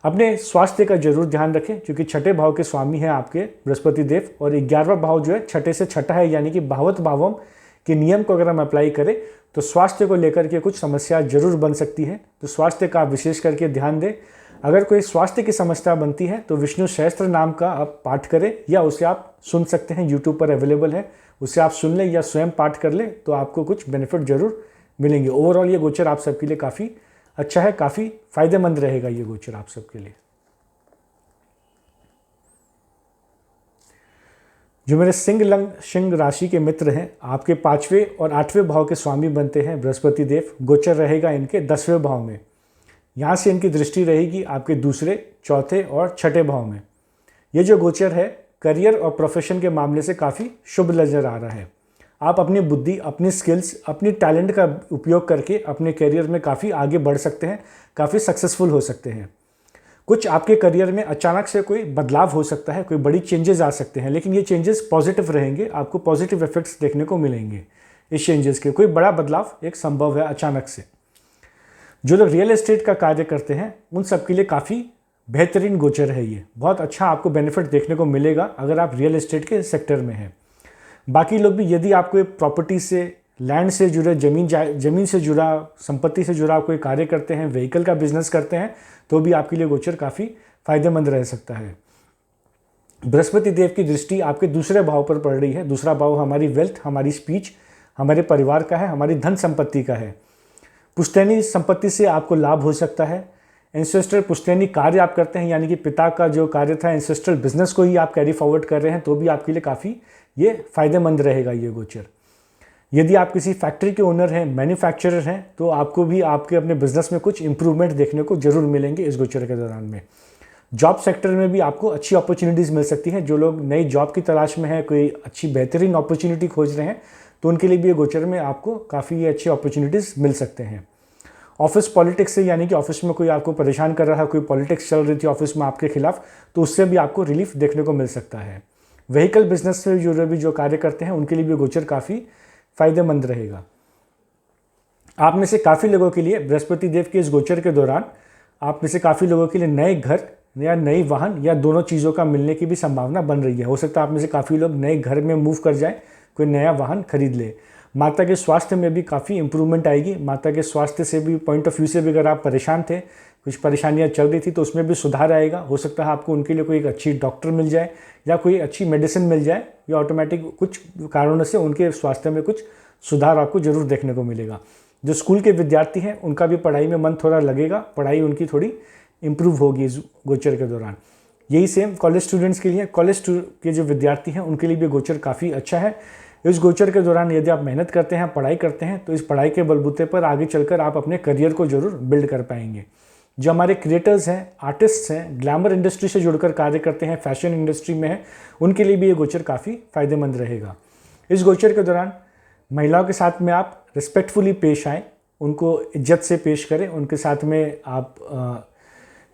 अपने स्वास्थ्य का जरूर ध्यान रखें, क्योंकि छठे भाव के स्वामी हैं आपके बृहस्पति देव, और 11वां भाव जो है छठे से छठा है, यानी कि भावत भावों के नियम को अगर हम अप्लाई करें तो स्वास्थ्य को लेकर के कुछ समस्या जरूर बन सकती है। तो स्वास्थ्य का विशेष करके ध्यान दें। अगर कोई स्वास्थ्य की समस्या बनती है तो विष्णु सहस्त्र नाम का आप पाठ करें, या उसे आप सुन सकते हैं, यूट्यूब पर अवेलेबल है, उसे आप सुन लें या स्वयं पाठ कर लें, तो आपको कुछ बेनिफिट जरूर मिलेंगे। ओवरऑल ये गोचर आप सबके लिए काफ़ी अच्छा है, काफ़ी फायदेमंद रहेगा ये गोचर आप सबके लिए। जो मेरे सिंह राशि के मित्र हैं, आपके 5वें और 8वें भाव के स्वामी बनते हैं बृहस्पति देव। गोचर रहेगा इनके 10वें भाव में। यहाँ से इनकी दृष्टि रहेगी आपके 2, 4 और 6 भाव में। ये जो गोचर है करियर और प्रोफेशन के मामले से काफ़ी शुभ नजर आ रहा है। आप अपनी बुद्धि, अपनी स्किल्स, अपनी टैलेंट का उपयोग करके अपने करियर में काफ़ी आगे बढ़ सकते हैं, काफ़ी सक्सेसफुल हो सकते हैं। कुछ आपके करियर में अचानक से कोई बदलाव हो सकता है, कोई बड़ी चेंजेस आ सकते हैं, लेकिन ये चेंजेस पॉजिटिव रहेंगे, आपको पॉजिटिव इफेक्ट्स देखने को मिलेंगे इस चेंजेस के। कोई बड़ा बदलाव एक संभव है अचानक से। जो लोग रियल एस्टेट का कार्य करते हैं उन सबके लिए काफ़ी बेहतरीन गोचर है ये। बहुत अच्छा आपको बेनिफिट देखने को मिलेगा अगर आप रियल एस्टेट के सेक्टर में हैं। बाकी लोग भी, यदि आप कोई प्रॉपर्टी से, लैंड से जुड़े, ज़मीन से जुड़ा, संपत्ति से जुड़ा कोई कार्य करते हैं, व्हीकल का बिजनेस करते हैं, तो भी आपके लिए गोचर काफ़ी फायदेमंद रह सकता है। बृहस्पति देव की दृष्टि आपके 2 भाव पर पड़ रही है। 2 भाव हमारी वेल्थ, हमारी स्पीच, हमारे परिवार का है, हमारी धन संपत्ति का है। पुश्तैनी संपत्ति से आपको लाभ हो सकता है। एंसेस्ट्रल पुश्तैनी कार्य आप करते हैं, यानी कि पिता का जो कार्य था, एंसेस्ट्रल बिजनेस को ही आप कैरी फॉरवर्ड कर रहे हैं, तो भी आपके लिए काफ़ी ये फायदेमंद रहेगा ये गोचर। यदि आप किसी फैक्ट्री के ओनर हैं, मैन्युफैक्चरर हैं, तो आपको भी आपके अपने बिजनेस में कुछ इंप्रूवमेंट देखने को जरूर मिलेंगे इस गोचर के दौरान में। जॉब सेक्टर में भी आपको अच्छी अपॉर्चुनिटीज़ मिल सकती हैं। जो लोग नई जॉब की तलाश में हैं, कोई अच्छी बेहतरीन अपॉर्चुनिटी खोज रहे हैं, तो उनके लिए भी ये गोचर में आपको काफ़ी अच्छी अपॉर्चुनिटीज़ मिल सकते हैं। ऑफिस पॉलिटिक्स से, यानी कि ऑफिस में कोई आपको परेशान कर रहा है, कोई पॉलिटिक्स चल रही थी ऑफिस में आपके खिलाफ, तो उससे भी आपको रिलीफ देखने को मिल सकता है। व्हीकल बिजनेस से जो कार्य करते हैं उनके लिए भी गोचर काफ़ी फायदेमंद रहेगा। आप में से काफ़ी लोगों के लिए बृहस्पति देव के इस गोचर के दौरान, आप में से काफ़ी लोगों के लिए नए घर या नई वाहन या दोनों चीज़ों का मिलने की भी संभावना बन रही है। हो सकता है आप में से काफ़ी लोग नए घर में मूव कर जाएं, कोई नया वाहन खरीद ले। माता के स्वास्थ्य में भी काफ़ी इम्प्रूवमेंट आएगी। माता के स्वास्थ्य से भी पॉइंट ऑफ व्यू से भी अगर आप परेशान थे, कुछ परेशानियां चल रही थी, तो उसमें भी सुधार आएगा। हो सकता है आपको उनके लिए कोई एक अच्छी डॉक्टर मिल जाए या कोई अच्छी मेडिसिन मिल जाए, या ऑटोमेटिक कुछ कारणों से उनके स्वास्थ्य में कुछ सुधार आपको जरूर देखने को मिलेगा। जो स्कूल के विद्यार्थी हैं उनका भी पढ़ाई में मन थोड़ा लगेगा, पढ़ाई उनकी थोड़ी इम्प्रूव होगी इस गोचर के दौरान। यही सेम कॉलेज स्टूडेंट्स के लिए, कॉलेज के जो विद्यार्थी हैं उनके लिए भी गोचर काफ़ी अच्छा है। इस गोचर के दौरान यदि आप मेहनत करते हैं, पढ़ाई करते हैं, तो इस पढ़ाई के बलबूते पर आगे चलकर आप अपने करियर को जरूर बिल्ड कर पाएंगे। जो हमारे क्रिएटर्स हैं, आर्टिस्ट्स हैं, ग्लैमर इंडस्ट्री से जुड़कर कार्य करते हैं, फैशन इंडस्ट्री में हैं, उनके लिए भी ये गोचर काफ़ी फायदेमंद रहेगा। इस गोचर के दौरान महिलाओं के साथ में आप रिस्पेक्टफुली पेश आएँ, उनको इज्जत से पेश करें, उनके साथ में आप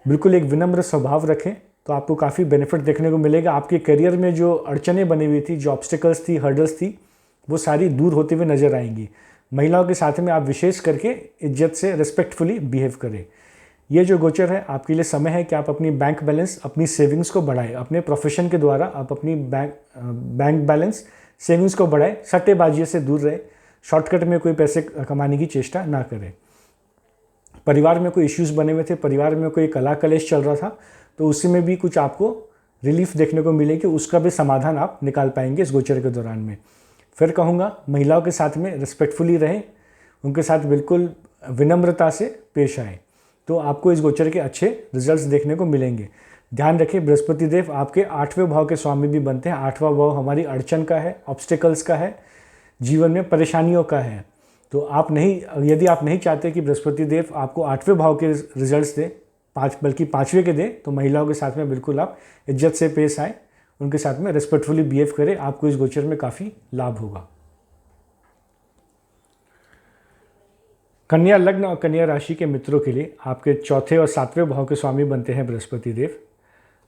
बिल्कुल एक विनम्र स्वभाव रखें, तो आपको काफ़ी बेनिफिट देखने को मिलेगा। आपके करियर में जो अड़चनें बनी हुई थी, जो ऑब्स्टिकल्स थी, हर्डल्स थी, वो सारी दूर होते हुए नजर आएंगी। महिलाओं के साथ में आप विशेष करके इज्जत से रिस्पेक्टफुली बिहेव करें। ये जो गोचर है आपके लिए समय है कि आप अपनी बैंक बैलेंस, अपनी सेविंग्स को बढ़ाएं। अपने प्रोफेशन के द्वारा आप अपनी बैंक बैलेंस, सेविंग्स को बढ़ाएं। सट्टेबाजी से दूर रहे, शॉर्टकट में कोई पैसे कमाने की चेष्टा ना करें। परिवार में कोई इश्यूज बने हुए थे, परिवार में कोई कला कलेश चल रहा था, तो उसी में भी कुछ आपको रिलीफ देखने को मिलेगी, उसका भी समाधान आप निकाल पाएंगे इस गोचर के दौरान में। फिर कहूँगा, महिलाओं के साथ में रिस्पेक्टफुली रहें, उनके साथ बिल्कुल विनम्रता से पेश आएँ, तो आपको इस गोचर के अच्छे रिजल्ट्स देखने को मिलेंगे। ध्यान रखें, बृहस्पति देव आपके 8वें भाव के स्वामी भी बनते हैं। 8वां भाव हमारी अड़चन का है, ऑब्स्टिकल्स का है, जीवन में परेशानियों का है। तो यदि आप नहीं चाहते कि बृहस्पति देव आपको 8वें भाव के रिजल्ट्स दे, बल्कि 5वें के दे, तो महिलाओं के साथ में बिल्कुल आप इज्जत से पेश आए, उनके साथ में रिस्पेक्टफुली बिहेव करें, आपको इस गोचर में काफ़ी लाभ होगा। कन्या लग्न और कन्या राशि के मित्रों के लिए आपके 4थे और 7वें भाव के स्वामी बनते हैं बृहस्पति देव।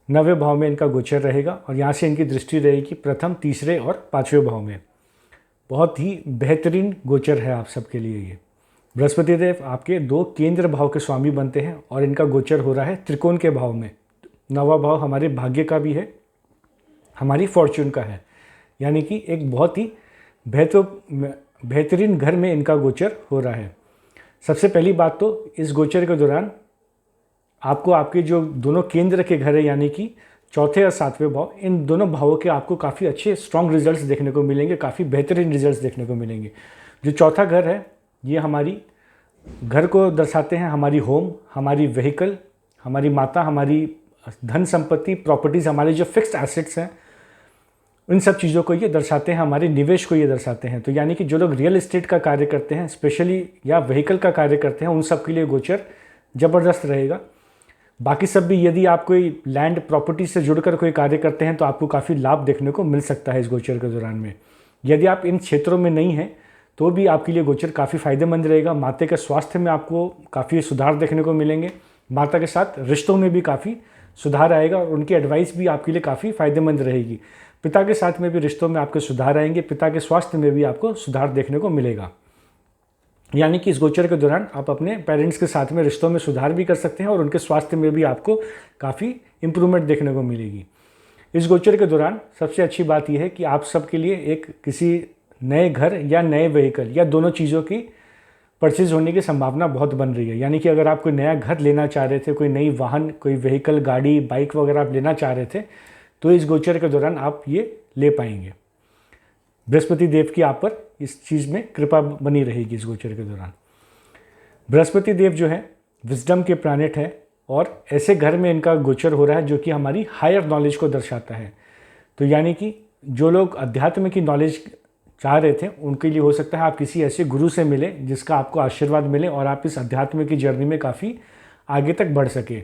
9वें भाव में इनका गोचर रहेगा और यहाँ से इनकी दृष्टि रहेगी प्रथम, तीसरे और 5वें भाव में। बहुत ही बेहतरीन गोचर है आप सबके लिए ये। बृहस्पति देव आपके 2 केंद्र भाव के स्वामी बनते हैं और इनका गोचर हो रहा है त्रिकोण के भाव में। 9वां भाव हमारे भाग्य का भी है, हमारी फॉर्च्यून का है, यानी कि एक बहुत ही बेहतरीन घर में इनका गोचर हो रहा है। सबसे पहली बात तो इस गोचर के दौरान आपको आपके जो दोनों केंद्र के घर है, यानी कि 4थे और 7वें भाव, इन दोनों भावों के आपको काफ़ी अच्छे स्ट्रॉन्ग रिजल्ट्स देखने को मिलेंगे, काफ़ी बेहतरीन रिजल्ट्स देखने को मिलेंगे। जो चौथा घर है, ये हमारी घर को दर्शाते हैं, हमारी होम, हमारी व्हीकल, हमारी माता, हमारी धन संपत्ति, प्रॉपर्टीज़, हमारे जो फिक्स्ड एसेट्स हैं, इन सब चीज़ों को ये दर्शाते हैं, हमारे निवेश को ये दर्शाते हैं। तो यानी कि जो लोग रियल एस्टेट का कार्य करते हैं स्पेशली, या व्हीकल का कार्य करते हैं, उन सब के लिए गोचर ज़बरदस्त रहेगा। बाकी सब भी, यदि आप कोई लैंड प्रॉपर्टी से जुड़कर कोई कार्य करते हैं तो आपको काफ़ी लाभ देखने को मिल सकता है इस गोचर के दौरान में। यदि आप इन क्षेत्रों में नहीं हैं तो भी आपके लिए गोचर काफ़ी फायदेमंद रहेगा। माता के स्वास्थ्य में आपको काफ़ी सुधार देखने को मिलेंगे, माता के साथ रिश्तों में भी काफ़ी सुधार आएगा और उनकी एडवाइस भी आपके लिए काफ़ी फायदेमंद रहेगी। पिता के साथ में भी रिश्तों में आपके सुधार आएंगे, पिता के स्वास्थ्य में भी आपको सुधार देखने को मिलेगा। यानी कि इस गोचर के दौरान आप अपने पेरेंट्स के साथ में रिश्तों में सुधार भी कर सकते हैं और उनके स्वास्थ्य में भी आपको काफ़ी इम्प्रूवमेंट देखने को मिलेगी। इस गोचर के दौरान सबसे अच्छी बात यह है कि आप सबके लिए एक किसी नए घर या नए व्हीकल या दोनों चीज़ों की परचेज होने की संभावना बहुत बन रही है। यानी कि अगर आप कोई नया घर लेना चाह रहे थे, कोई नई वाहन, कोई व्हीकल, गाड़ी, बाइक वगैरह आप लेना चाह रहे थे, तो इस गोचर के दौरान आप ये ले पाएंगे। बृहस्पति देव की आप पर इस चीज़ में कृपा बनी रहेगी इस गोचर के दौरान। बृहस्पति देव जो है विजडम के प्लैनेट है और ऐसे घर में इनका गोचर हो रहा है जो कि हमारी हायर नॉलेज को दर्शाता है। तो यानी कि जो लोग अध्यात्म की नॉलेज चाह रहे थे, उनके लिए हो सकता है आप किसी ऐसे गुरु से मिले जिसका आपको आशीर्वाद मिले और आप इस अध्यात्म की जर्नी में काफ़ी आगे तक बढ़ सके।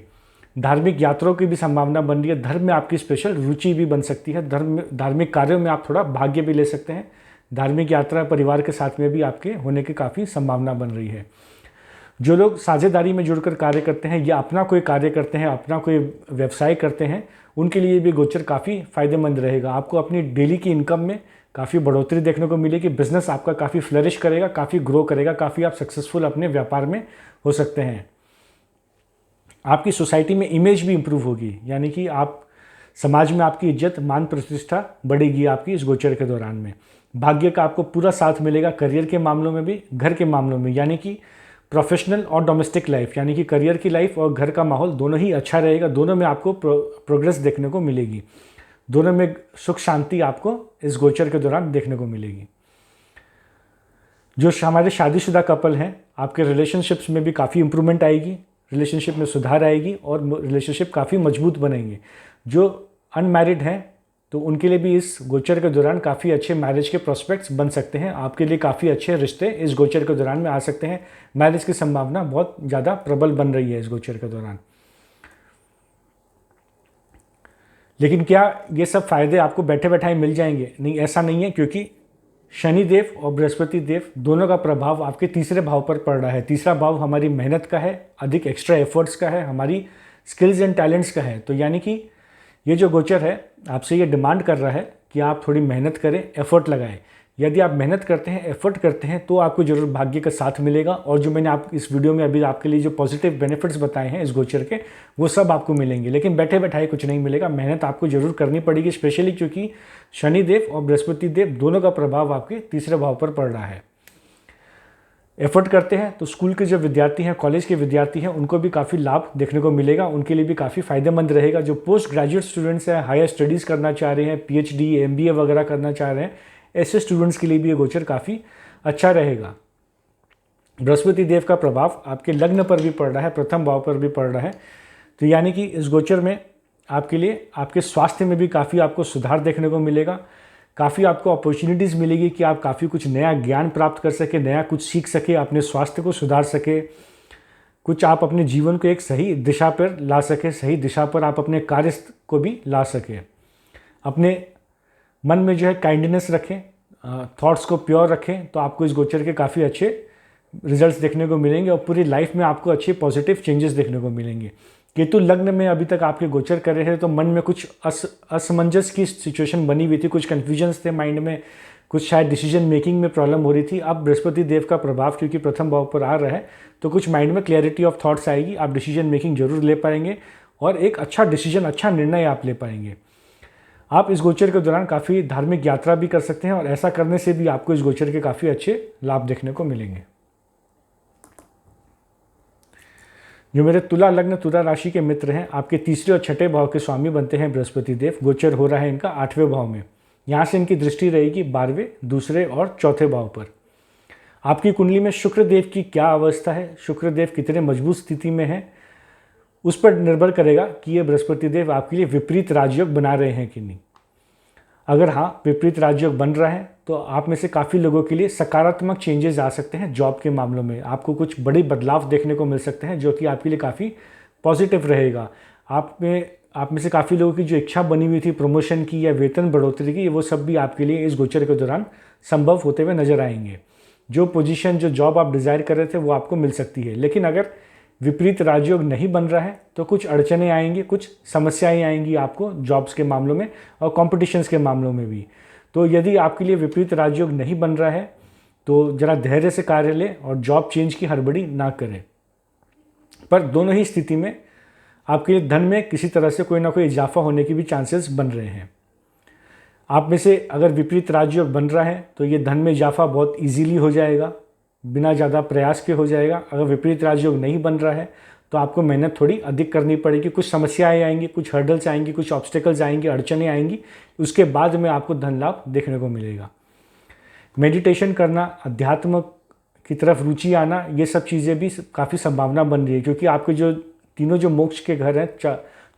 धार्मिक यात्राओं की भी संभावना बन रही है, धर्म में आपकी स्पेशल रुचि भी बन सकती है, धार्मिक कार्यों में आप थोड़ा भाग्य भी ले सकते हैं। धार्मिक यात्रा परिवार के साथ में भी आपके होने की काफ़ी संभावना बन रही है। जो लोग साझेदारी में जुड़कर कार्य करते हैं या अपना कोई कार्य करते हैं, अपना कोई व्यवसाय करते हैं, उनके लिए भी गोचर काफ़ी फायदेमंद रहेगा। आपको अपनी डेली की इनकम में काफ़ी बढ़ोतरी देखने को मिलेगी, बिजनेस आपका काफ़ी फ्लरिश करेगा, काफ़ी ग्रो करेगा, काफ़ी आप सक्सेसफुल अपने व्यापार में हो सकते हैं। आपकी सोसाइटी में इमेज भी इम्प्रूव होगी, यानी कि आप समाज में आपकी इज्जत, मान, प्रतिष्ठा बढ़ेगी आपकी इस गोचर के दौरान में। भाग्य का आपको पूरा साथ मिलेगा करियर के मामलों में भी, घर के मामलों में, यानी कि प्रोफेशनल और डोमेस्टिक लाइफ, यानी कि करियर की लाइफ और घर का माहौल दोनों ही अच्छा रहेगा। दोनों में आपको प्रोग्रेस देखने को मिलेगी, दोनों में सुख शांति आपको इस गोचर के दौरान देखने को मिलेगी। जो हमारे शादीशुदा कपल हैं, आपके रिलेशनशिप्स में भी काफ़ी इंप्रूवमेंट आएगी, रिलेशनशिप में सुधार आएगी और रिलेशनशिप काफ़ी मजबूत बनेंगे। जो अनमैरिड हैं तो उनके लिए भी इस गोचर के दौरान काफ़ी अच्छे मैरिज के प्रोस्पेक्ट्स बन सकते हैं। आपके लिए काफ़ी अच्छे रिश्ते इस गोचर के दौरान में आ सकते हैं। मैरिज की संभावना बहुत ज़्यादा प्रबल बन रही है इस गोचर के दौरान। लेकिन क्या ये सब फायदे आपको बैठे बैठाए मिल जाएंगे? नहीं, ऐसा नहीं है, क्योंकि शनि देव और बृहस्पति देव दोनों का प्रभाव आपके तीसरे भाव पर पड़ रहा है। तीसरा भाव हमारी मेहनत का है, अधिक एक्स्ट्रा एफर्ट्स का है, हमारी स्किल्स एंड टैलेंट्स का है। तो यानी कि ये जो गोचर है आपसे ये डिमांड कर रहा है कि आप थोड़ी मेहनत करें, एफर्ट लगाएं। यदि आप मेहनत करते हैं, एफर्ट करते हैं, तो आपको जरूर भाग्य का साथ मिलेगा। और जो मैंने आप इस वीडियो में अभी आपके लिए जो पॉजिटिव बेनिफिट्स बताए हैं इस गोचर के, वो सब आपको मिलेंगे। लेकिन बैठे बैठाए कुछ नहीं मिलेगा, मेहनत आपको जरूर करनी पड़ेगी, स्पेशली क्योंकि शनि देव और बृहस्पति देव दोनों का प्रभाव आपके तीसरे भाव पर पड़ रहा है। एफर्ट करते हैं तो स्कूल के जो विद्यार्थी हैं, कॉलेज के विद्यार्थी हैं, उनको भी काफ़ी लाभ देखने को मिलेगा, उनके लिए भी काफ़ी फायदेमंद रहेगा। जो पोस्ट ग्रेजुएट स्टूडेंट्स हैं, हायर स्टडीज़ करना चाह रहे हैं, पीएचडी, एमबीए वगैरह करना चाह रहे हैं, ऐसे स्टूडेंट्स के लिए भी ये गोचर काफ़ी अच्छा रहेगा। बृहस्पति देव का प्रभाव आपके लग्न पर भी पड़ रहा है, प्रथम भाव पर भी पड़ रहा है। तो यानी कि इस गोचर में आपके लिए आपके स्वास्थ्य में भी काफ़ी आपको सुधार देखने को मिलेगा। काफ़ी आपको अपॉर्चुनिटीज़ मिलेगी कि आप काफ़ी कुछ नया ज्ञान प्राप्त कर सके, नया कुछ सीख सके, अपने स्वास्थ्य को सुधार सके, कुछ आप अपने जीवन को एक सही दिशा पर ला सके, सही दिशा पर आप अपने कार्य को भी ला सके। अपने मन में जो है काइंडनेस रखें, थॉट्स को प्योर रखें, तो आपको इस गोचर के काफ़ी अच्छे रिजल्ट्स देखने को मिलेंगे और पूरी लाइफ में आपको अच्छे पॉजिटिव चेंजेस देखने को मिलेंगे। केतु लग्न में अभी तक आपके गोचर कर रहे हैं तो मन में कुछ असमंजस की सिचुएशन बनी हुई थी, कुछ कन्फ्यूजन्स थे माइंड में, कुछ शायद डिसीजन मेकिंग में प्रॉब्लम हो रही थी। अब बृहस्पति देव का प्रभाव क्योंकि प्रथम भाव पर आ रहा है तो कुछ माइंड में क्लैरिटी ऑफ थॉट्स आएगी, आप डिसीजन मेकिंग जरूर ले पाएंगे और एक अच्छा डिसीजन, अच्छा निर्णय आप ले पाएंगे। आप इस गोचर के दौरान काफ़ी धार्मिक यात्रा भी कर सकते हैं और ऐसा करने से भी आपको इस गोचर के काफ़ी अच्छे लाभ देखने को मिलेंगे। जो मेरे तुला लग्न, तुला राशि के मित्र हैं, आपके तीसरे और छठे भाव के स्वामी बनते हैं बृहस्पति देव। गोचर हो रहा है इनका 8वें भाव में, यहाँ से इनकी दृष्टि रहेगी 12वें, दूसरे और चौथे भाव पर। आपकी कुंडली में शुक्र देव की क्या अवस्था है, शुक्र देव कितने मजबूत स्थिति में है, उस पर निर्भर करेगा कि ये बृहस्पति देव आपके लिए विपरीत राजयोग बना रहे हैं कि नहीं। अगर हाँ, विपरीत राजयोग बन रहा है तो आप में से काफ़ी लोगों के लिए सकारात्मक चेंजेस आ सकते हैं। जॉब के मामलों में आपको कुछ बड़े बदलाव देखने को मिल सकते हैं जो कि आपके लिए काफ़ी पॉजिटिव रहेगा। आप में से काफ़ी लोगों की जो इच्छा बनी हुई थी प्रमोशन की या वेतन बढ़ोतरी की, वो सब भी आपके लिए इस गोचर के दौरान संभव होते हुए नजर आएंगे। जो पोजीशन, जो जॉब आप डिज़ायर कर रहे थे वो आपको मिल सकती है। लेकिन अगर विपरीत राजयोग नहीं बन रहा है तो कुछ अड़चने आएंगी, कुछ समस्याएं आएंगी आपको जॉब्स के मामलों में और कॉम्पिटिशन्स के मामलों में भी। तो यदि आपके लिए विपरीत राजयोग नहीं बन रहा है तो जरा धैर्य से कार्य लें और जॉब चेंज की हड़बड़ी ना करें। पर दोनों ही स्थिति में आपके लिए धन में किसी तरह से कोई ना कोई इजाफा होने की भी चांसेस बन रहे हैं। आप में से अगर विपरीत राजयोग बन रहा है तो ये धन में इजाफा बहुत ईजीली हो जाएगा, बिना ज़्यादा प्रयास के हो जाएगा। अगर विपरीत राजयोग नहीं बन रहा है तो आपको मेहनत थोड़ी अधिक करनी पड़ेगी, कुछ समस्याएं आएंगी, कुछ हर्डल्स आएंगी, कुछ ऑब्स्टेकल्स आएंगे, अड़चने आएंगी। उसके बाद में आपको धन लाभ देखने को मिलेगा। मेडिटेशन करना, अध्यात्म की तरफ रुचि आना, ये सब चीज़ें भी काफ़ी संभावना बन रही है क्योंकि आपके जो तीनों जो मोक्ष के घर हैं,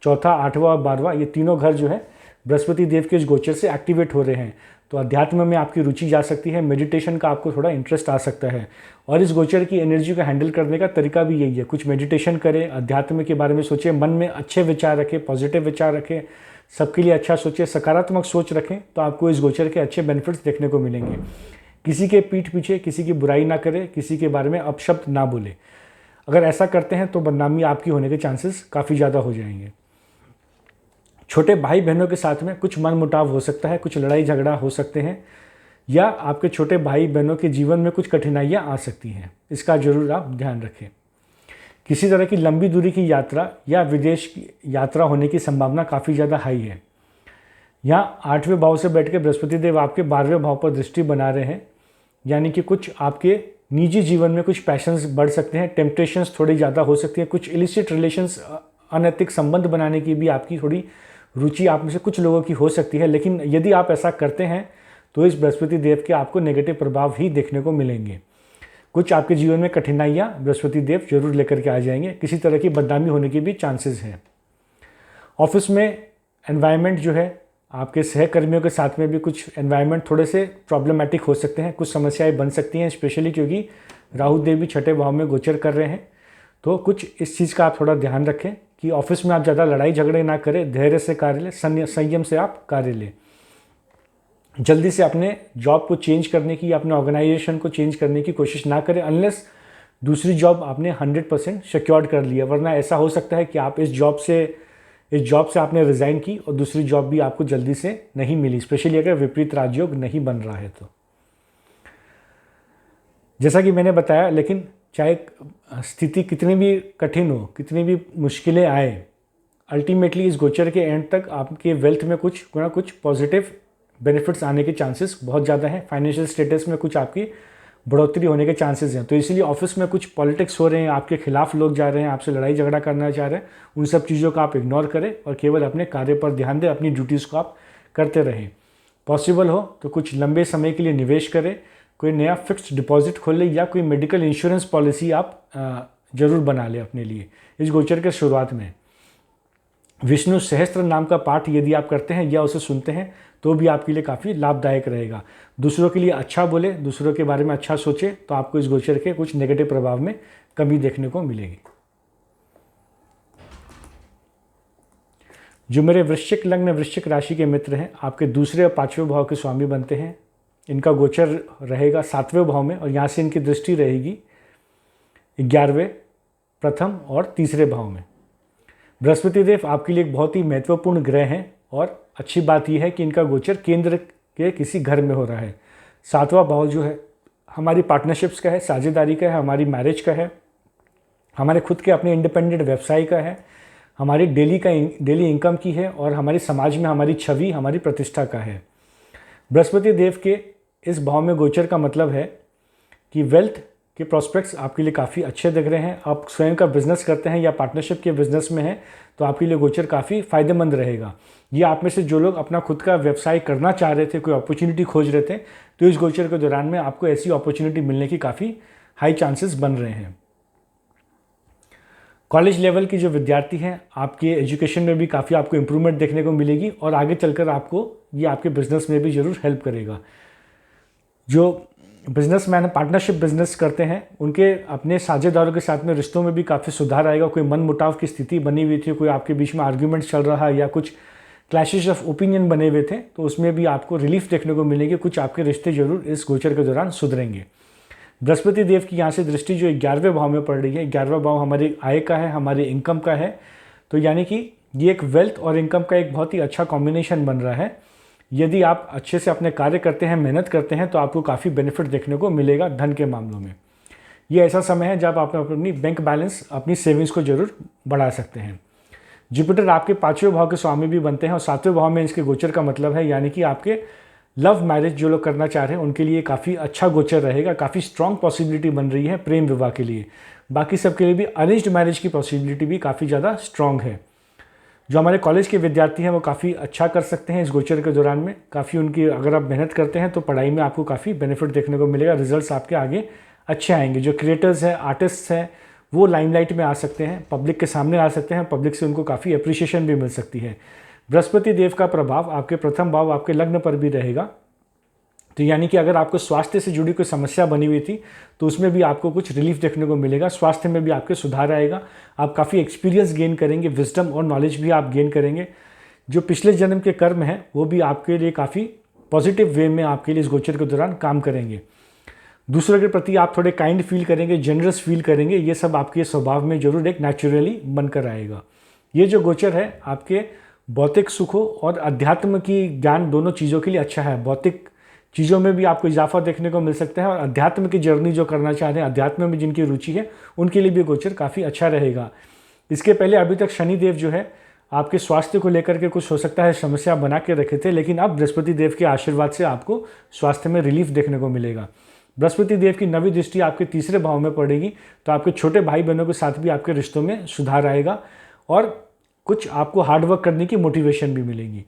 चौथा, 8वां और 12वां, ये तीनों घर जो है बृहस्पति देव के इस गोचर से एक्टिवेट हो रहे हैं। तो अध्यात्म में आपकी रुचि जा सकती है, मेडिटेशन का आपको थोड़ा इंटरेस्ट आ सकता है और इस गोचर की एनर्जी को हैंडल करने का तरीका भी यही है। कुछ मेडिटेशन करें, अध्यात्म के बारे में सोचें, मन में अच्छे विचार रखें, पॉजिटिव विचार रखें, सबके लिए अच्छा सोचें, सकारात्मक सोच रखें, तो आपको इस गोचर के अच्छे बेनिफिट्स देखने को मिलेंगे। किसी के पीठ पीछे किसी की बुराई ना करें, किसी के बारे में अपशब्द ना बोले। अगर ऐसा करते हैं तो बदनामी आपकी होने के चांसेस काफ़ी ज़्यादा हो जाएंगे। छोटे भाई बहनों के साथ में कुछ मनमुटाव हो सकता है, कुछ लड़ाई झगड़ा हो सकते हैं या आपके छोटे भाई बहनों के जीवन में कुछ कठिनाइयाँ आ सकती हैं। इसका जरूर आप ध्यान रखें। किसी तरह की लंबी दूरी की यात्रा या विदेश की यात्रा होने की संभावना काफ़ी ज़्यादा हाई है। यहाँ 8वें भाव से बैठ के बृहस्पति देव आपके 12वें भाव पर दृष्टि बना रहे हैं, यानी कि कुछ आपके निजी जीवन में कुछ पैशंस बढ़ सकते हैं, टेम्पटेशंस थोड़ी ज़्यादा हो सकती है, कुछ इलिसिट रिलेशंस, अनैतिक संबंध बनाने की भी आपकी थोड़ी रुचि आप में से कुछ लोगों की हो सकती है। लेकिन यदि आप ऐसा करते हैं तो इस बृहस्पति देव के आपको नेगेटिव प्रभाव ही देखने को मिलेंगे। कुछ आपके जीवन में कठिनाइयाँ बृहस्पति देव जरूर लेकर के आ जाएंगे, किसी तरह की बदनामी होने की भी चांसेस हैं। ऑफिस में एनवायरनमेंट जो है, आपके सहकर्मियों के साथ में भी कुछ एनवायरनमेंट थोड़े से प्रॉब्लमेटिक हो सकते हैं, कुछ समस्याएं बन सकती हैं, स्पेशली क्योंकि राहु देव भी 6ठे भाव में गोचर कर रहे हैं। तो कुछ इस चीज़ का आप थोड़ा ध्यान रखें कि ऑफिस में आप ज़्यादा लड़ाई झगड़े ना करें, धैर्य से कार्य लें, संयम से आप कार्य लें। जल्दी से अपने जॉब को चेंज करने की, अपने ऑर्गेनाइजेशन को चेंज करने की कोशिश ना करें अनलेस दूसरी जॉब आपने 100% सिक्योर्ड कर लिया। वरना ऐसा हो सकता है कि आप इस जॉब से आपने रिज़ाइन की और दूसरी जॉब भी आपको जल्दी से नहीं मिली, स्पेशली अगर विपरीत राजयोग नहीं बन रहा है तो। जैसा कि मैंने बताया, लेकिन चाहे स्थिति कितनी भी कठिन हो, कितनी भी मुश्किलें आए, अल्टीमेटली इस गोचर के एंड तक आपके वेल्थ में कुछ ना कुछ पॉजिटिव बेनिफिट्स आने के चांसेस बहुत ज़्यादा हैं। फाइनेंशियल स्टेटस में कुछ आपकी बढ़ोतरी होने के चांसेस हैं। तो इसीलिए ऑफिस में कुछ पॉलिटिक्स हो रहे हैं, आपके खिलाफ लोग जा रहे हैं, आपसे लड़ाई झगड़ा करना चाह रहे हैं, उन सब चीज़ों का आप इग्नोर करें और केवल अपने कार्य पर ध्यान दें, अपनी ड्यूटीज़ को आप करते रहें। पॉसिबल हो तो कुछ लंबे समय के लिए निवेश करें, कोई नया फिक्स्ड डिपॉजिट खोलें या कोई मेडिकल इंश्योरेंस पॉलिसी आप ज़रूर बना लें अपने लिए इस गोचर के शुरुआत में। विष्णु सहस्त्र नाम का पाठ यदि आप करते हैं या उसे सुनते हैं तो भी आपके लिए काफ़ी लाभदायक रहेगा। दूसरों के लिए अच्छा बोले, दूसरों के बारे में अच्छा सोचे, तो आपको इस गोचर के कुछ नेगेटिव प्रभाव में कमी देखने को मिलेगी। जो मेरे वृश्चिक लग्न वृश्चिक राशि के मित्र हैं, आपके दूसरे और 5वें भाव के स्वामी बनते हैं। इनका गोचर रहेगा 7वें भाव में और यहाँ से इनकी दृष्टि रहेगी 11वें, प्रथम और तीसरे भाव में। बृहस्पति देव आपके लिए एक बहुत ही महत्वपूर्ण ग्रह हैं और अच्छी बात यह है कि इनका गोचर केंद्र के किसी घर में हो रहा है। 7वां भाव जो है हमारी पार्टनरशिप्स का है, साझेदारी का है, हमारी मैरिज का है, हमारे खुद के अपने इंडिपेंडेंट व्यवसाय का है, हमारी डेली इनकम की है और हमारी समाज में हमारी छवि, हमारी प्रतिष्ठा का है। बृहस्पति देव के इस भाव में गोचर का मतलब है कि वेल्थ के प्रॉस्पेक्ट्स आपके लिए काफ़ी अच्छे दिख रहे हैं। आप स्वयं का बिजनेस करते हैं या पार्टनरशिप के बिजनेस में हैं तो आपके लिए गोचर काफ़ी फायदेमंद रहेगा। ये आप में से जो लोग अपना खुद का व्यवसाय करना चाह रहे थे, कोई अपॉर्चुनिटी खोज रहे थे, तो इस गोचर के दौरान में आपको ऐसी अपॉर्चुनिटी मिलने की काफ़ी हाई चांसेस बन रहे हैं। कॉलेज लेवल की जो विद्यार्थी हैं, आपके एजुकेशन में भी काफ़ी आपको इम्प्रूवमेंट देखने को मिलेगी और आगे चलकर आपको ये आपके बिजनेस में भी ज़रूर हेल्प करेगा। जो बिजनेसमैन पार्टनरशिप बिजनेस करते हैं, उनके अपने साझेदारों के साथ में रिश्तों में भी काफ़ी सुधार आएगा। कोई मन मुटाव की स्थिति बनी हुई थी, कोई आपके बीच में आर्ग्यूमेंट चल रहा है या कुछ क्लैशेस ऑफ ओपिनियन बने हुए थे, तो उसमें भी आपको रिलीफ देखने को मिलेगी। कुछ आपके रिश्ते जरूर इस गोचर के दौरान सुधरेंगे। बृहस्पति देव की यहाँ से दृष्टि जो 11वें भाव में पड़ रही है, 11वां भाव हमारे आय का है, हमारे इनकम का है, तो यानी कि ये एक वेल्थ और इनकम का एक बहुत ही अच्छा कॉम्बिनेशन बन रहा है। यदि आप अच्छे से अपने कार्य करते हैं, मेहनत करते हैं, तो आपको काफ़ी बेनिफिट देखने को मिलेगा धन के मामलों में। ये ऐसा समय है जब आप अपनी बैंक बैलेंस, अपनी सेविंग्स को जरूर बढ़ा सकते हैं। जुपिटर आपके 5वें भाव के स्वामी भी बनते हैं और 7वें भाव में इसके गोचर का मतलब है, यानी कि आपके लव मैरिज जो लोग करना चाह रहे हैं उनके लिए काफ़ी अच्छा गोचर रहेगा। काफ़ी स्ट्रॉन्ग पॉसिबिलिटी बन रही है प्रेम विवाह के लिए। बाकी सबके लिए भी अरेंज्ड मैरिज की पॉसिबिलिटी भी काफ़ी ज़्यादा स्ट्रॉन्ग है। जो हमारे कॉलेज के विद्यार्थी हैं वो काफ़ी अच्छा कर सकते हैं इस गोचर के दौरान में। काफ़ी उनकी अगर आप मेहनत करते हैं तो पढ़ाई में आपको काफ़ी बेनिफिट देखने को मिलेगा, रिजल्ट्स आपके आगे अच्छे आएंगे। जो क्रिएटर्स हैं, आर्टिस्ट्स हैं, वो लाइमलाइट में आ सकते हैं, पब्लिक के सामने आ सकते हैं, पब्लिक से उनको काफ़ी अप्रिशिएशन भी मिल सकती है। बृहस्पति देव का प्रभाव आपके प्रथम भाव, आपके लग्न पर भी रहेगा। तो यानी कि अगर आपको स्वास्थ्य से जुड़ी कोई समस्या बनी हुई थी तो उसमें भी आपको कुछ रिलीफ देखने को मिलेगा। स्वास्थ्य में भी आपके सुधार आएगा। आप काफ़ी एक्सपीरियंस गेन करेंगे, विजडम और नॉलेज भी आप गेन करेंगे। जो पिछले जन्म के कर्म हैं वो भी आपके लिए काफ़ी पॉजिटिव वे में आपके लिए इस गोचर के दौरान काम करेंगे। दूसरों के प्रति आप थोड़े काइंड फील करेंगे, जनरस फील करेंगे। ये सब आपके स्वभाव में जरूर एक नेचुरली बनकर आएगा। ये जो गोचर है आपके भौतिक सुखों और अध्यात्म की ज्ञान दोनों चीज़ों के लिए अच्छा है। भौतिक चीज़ों में भी आपको इजाफा देखने को मिल सकता है और अध्यात्म की जर्नी जो करना चाह रहे हैं, अध्यात्म में जिनकी रुचि है, उनके लिए भी गोचर काफ़ी अच्छा रहेगा। इसके पहले अभी तक शनिदेव जो है आपके स्वास्थ्य को लेकर के कुछ हो सकता है समस्या बना के रखे थे, लेकिन अब बृहस्पति देव के आशीर्वाद से आपको स्वास्थ्य में रिलीफ देखने को मिलेगा। बृहस्पति देव की नवी दृष्टि आपके तीसरे भाव में पड़ेगी, तो आपके छोटे भाई बहनों के साथ भी आपके रिश्तों में सुधार आएगा और कुछ आपको हार्डवर्क करने की मोटिवेशन भी मिलेगी।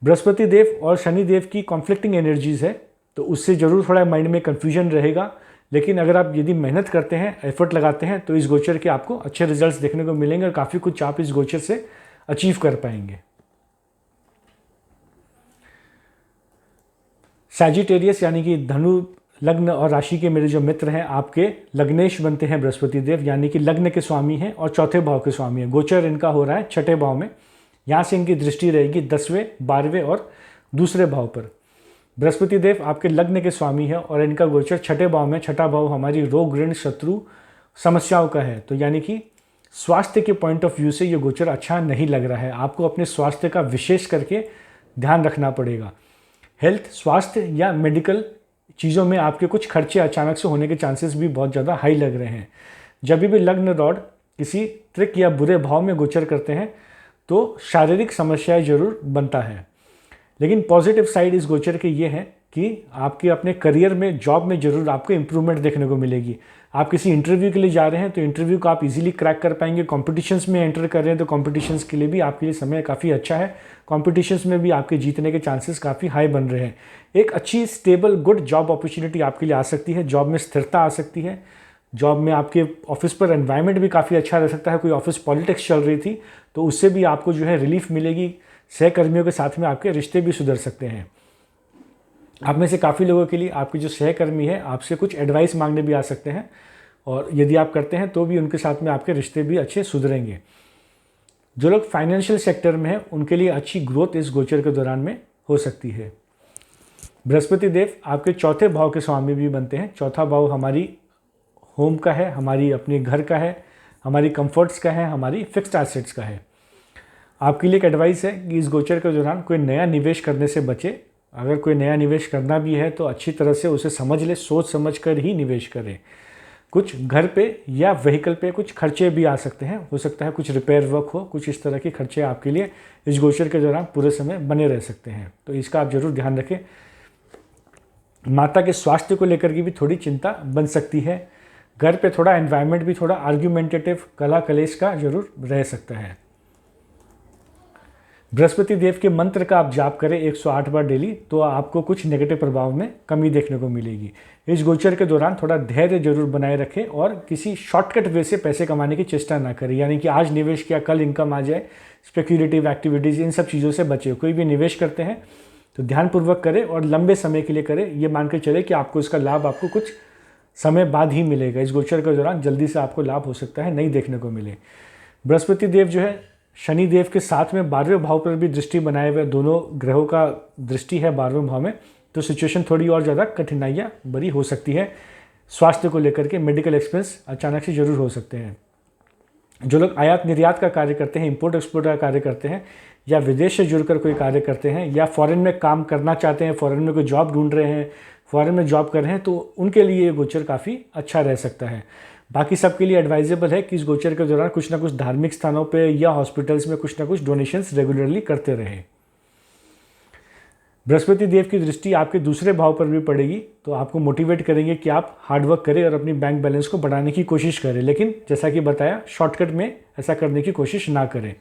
बृहस्पति देव और शनि देव की कॉन्फ्लिक्टिंग एनर्जीज है, तो उससे ज़रूर थोड़ा माइंड में कन्फ्यूजन रहेगा, लेकिन अगर आप यदि मेहनत करते हैं, एफर्ट लगाते हैं, तो इस गोचर के आपको अच्छे रिजल्ट्स देखने को मिलेंगे और काफ़ी कुछ आप इस गोचर से अचीव कर पाएंगे। सैजिटेरियस यानी कि धनु लग्न और राशि के मेरे जो मित्र हैं, आपके लग्नेश बनते हैं बृहस्पति देव, यानी कि लग्न के स्वामी हैं और चौथे भाव के स्वामी हैं। गोचर इनका हो रहा है छठे भाव में, यहाँ से इनकी दृष्टि रहेगी 10वें, 12वें और दूसरे भाव पर। बृहस्पति देव आपके लग्न के स्वामी है और इनका गोचर छठे भाव में। छठा भाव हमारी रोग, ऋण, शत्रु, समस्याओं का है, तो यानी कि स्वास्थ्य के पॉइंट ऑफ व्यू से ये गोचर अच्छा नहीं लग रहा है। आपको अपने स्वास्थ्य का विशेष करके ध्यान रखना पड़ेगा। हेल्थ, स्वास्थ्य या मेडिकल चीज़ों में आपके कुछ खर्चे अचानक से होने के चांसेस भी बहुत ज़्यादा हाई लग रहे हैं। जब भी लग्न रॉड किसी त्रिक या बुरे भाव में गोचर करते हैं तो शारीरिक समस्याएं जरूर बनता है, लेकिन पॉजिटिव साइड इस गोचर के ये है कि आपके अपने करियर में, जॉब में जरूर आपको इंप्रूवमेंट देखने को मिलेगी। आप किसी इंटरव्यू के लिए जा रहे हैं तो इंटरव्यू को आप इजीली क्रैक कर पाएंगे। कॉम्पिटिशन्स में एंटर कर रहे हैं तो कॉम्पिटिशन्स के लिए भी आपके लिए समय काफ़ी अच्छा है। कॉम्पिटिशन्स में भी आपके जीतने के चांसेस काफ़ी हाई बन रहे हैं। एक अच्छी स्टेबल गुड जॉब अपॉर्चुनिटी आपके लिए आ सकती है। जॉब में स्थिरता आ सकती है। जॉब में आपके ऑफिस पर एनवायरनमेंट भी काफ़ी अच्छा रह सकता है। कोई ऑफिस पॉलिटिक्स चल रही थी तो उससे भी आपको जो है रिलीफ मिलेगी। सहकर्मियों के साथ में आपके रिश्ते भी सुधर सकते हैं। आप में से काफ़ी लोगों के लिए आपके जो सहकर्मी है आपसे कुछ एडवाइस मांगने भी आ सकते हैं, और यदि आप करते हैं तो भी उनके साथ में आपके रिश्ते भी अच्छे सुधरेंगे। जो लोग फाइनेंशियल सेक्टर में हैं उनके लिए अच्छी ग्रोथ इस गोचर के दौरान में हो सकती है। बृहस्पति देव आपके चौथे भाव के स्वामी भी बनते हैं। चौथा भाव हमारी होम का है, हमारी अपने घर का है, हमारी कंफर्ट्स का है, हमारी फिक्स्ड एसेट्स का है। आपके लिए एक एडवाइस है कि इस गोचर के दौरान कोई नया निवेश करने से बचे। अगर कोई नया निवेश करना भी है तो अच्छी तरह से उसे समझ ले, सोच समझ कर ही निवेश करें। कुछ घर पे या व्हीकल पे कुछ खर्चे भी आ सकते हैं। हो सकता है कुछ रिपेयर वर्क हो, कुछ इस तरह के खर्चे आपके लिए इस गोचर के दौरान पूरे समय बने रह सकते हैं, तो इसका आप जरूर ध्यान रखें। माता के स्वास्थ्य को लेकर की भी थोड़ी चिंता बन सकती है। घर पे थोड़ा एनवायरनमेंट भी थोड़ा आर्ग्यूमेंटेटिव, कला कलेश का जरूर रह सकता है। बृहस्पति देव के मंत्र का आप जाप करें 108 बार डेली, तो आपको कुछ नेगेटिव प्रभाव में कमी देखने को मिलेगी। इस गोचर के दौरान थोड़ा धैर्य जरूर बनाए रखें और किसी शॉर्टकट वे से पैसे कमाने की चेष्टा ना करें, यानी कि आज निवेश किया कल इनकम आ जाए, स्पेक्यूलेटिव एक्टिविटीज़, इन सब चीज़ों से बचे। कोई भी निवेश करते हैं तो ध्यानपूर्वक करें और लंबे समय के लिए करें। ये मान के चले कि आपको इसका लाभ आपको कुछ समय बाद ही मिलेगा। इस गोचर के दौरान जल्दी से आपको लाभ हो सकता है नहीं देखने को मिले। बृहस्पति देव जो है शनि देव के साथ में 12वें भाव पर भी दृष्टि बनाए हुए, दोनों ग्रहों का दृष्टि है 12वें भाव में, तो सिचुएशन थोड़ी और ज़्यादा कठिनाइयाँ बड़ी हो सकती है। स्वास्थ्य को लेकर के मेडिकल एक्सपेंस अचानक से जरूर हो सकते हैं। जो लोग आयात निर्यात का कार्य करते हैं, इंपोर्ट एक्सपोर्ट का कार्य करते हैं, या विदेश से जुड़कर कोई कार्य करते हैं, या फॉरेन में काम करना चाहते हैं, फॉरेन में कोई जॉब ढूंढ रहे हैं, फॉरेन में जॉब कर रहे हैं, तो उनके लिए ये गोचर काफ़ी अच्छा रह सकता है। बाकी सबके लिए एडवाइजेबल है कि इस गोचर के दौरान कुछ ना कुछ धार्मिक स्थानों पे या हॉस्पिटल्स में कुछ ना कुछ डोनेशंस रेगुलरली करते रहें। बृहस्पति देव की दृष्टि आपके दूसरे भाव पर भी पड़ेगी, तो आपको मोटिवेट करेंगे कि आप हार्डवर्क करें और अपनी बैंक बैलेंस को बढ़ाने की कोशिश करें, लेकिन जैसा कि बताया शॉर्टकट में ऐसा करने की कोशिश ना करें।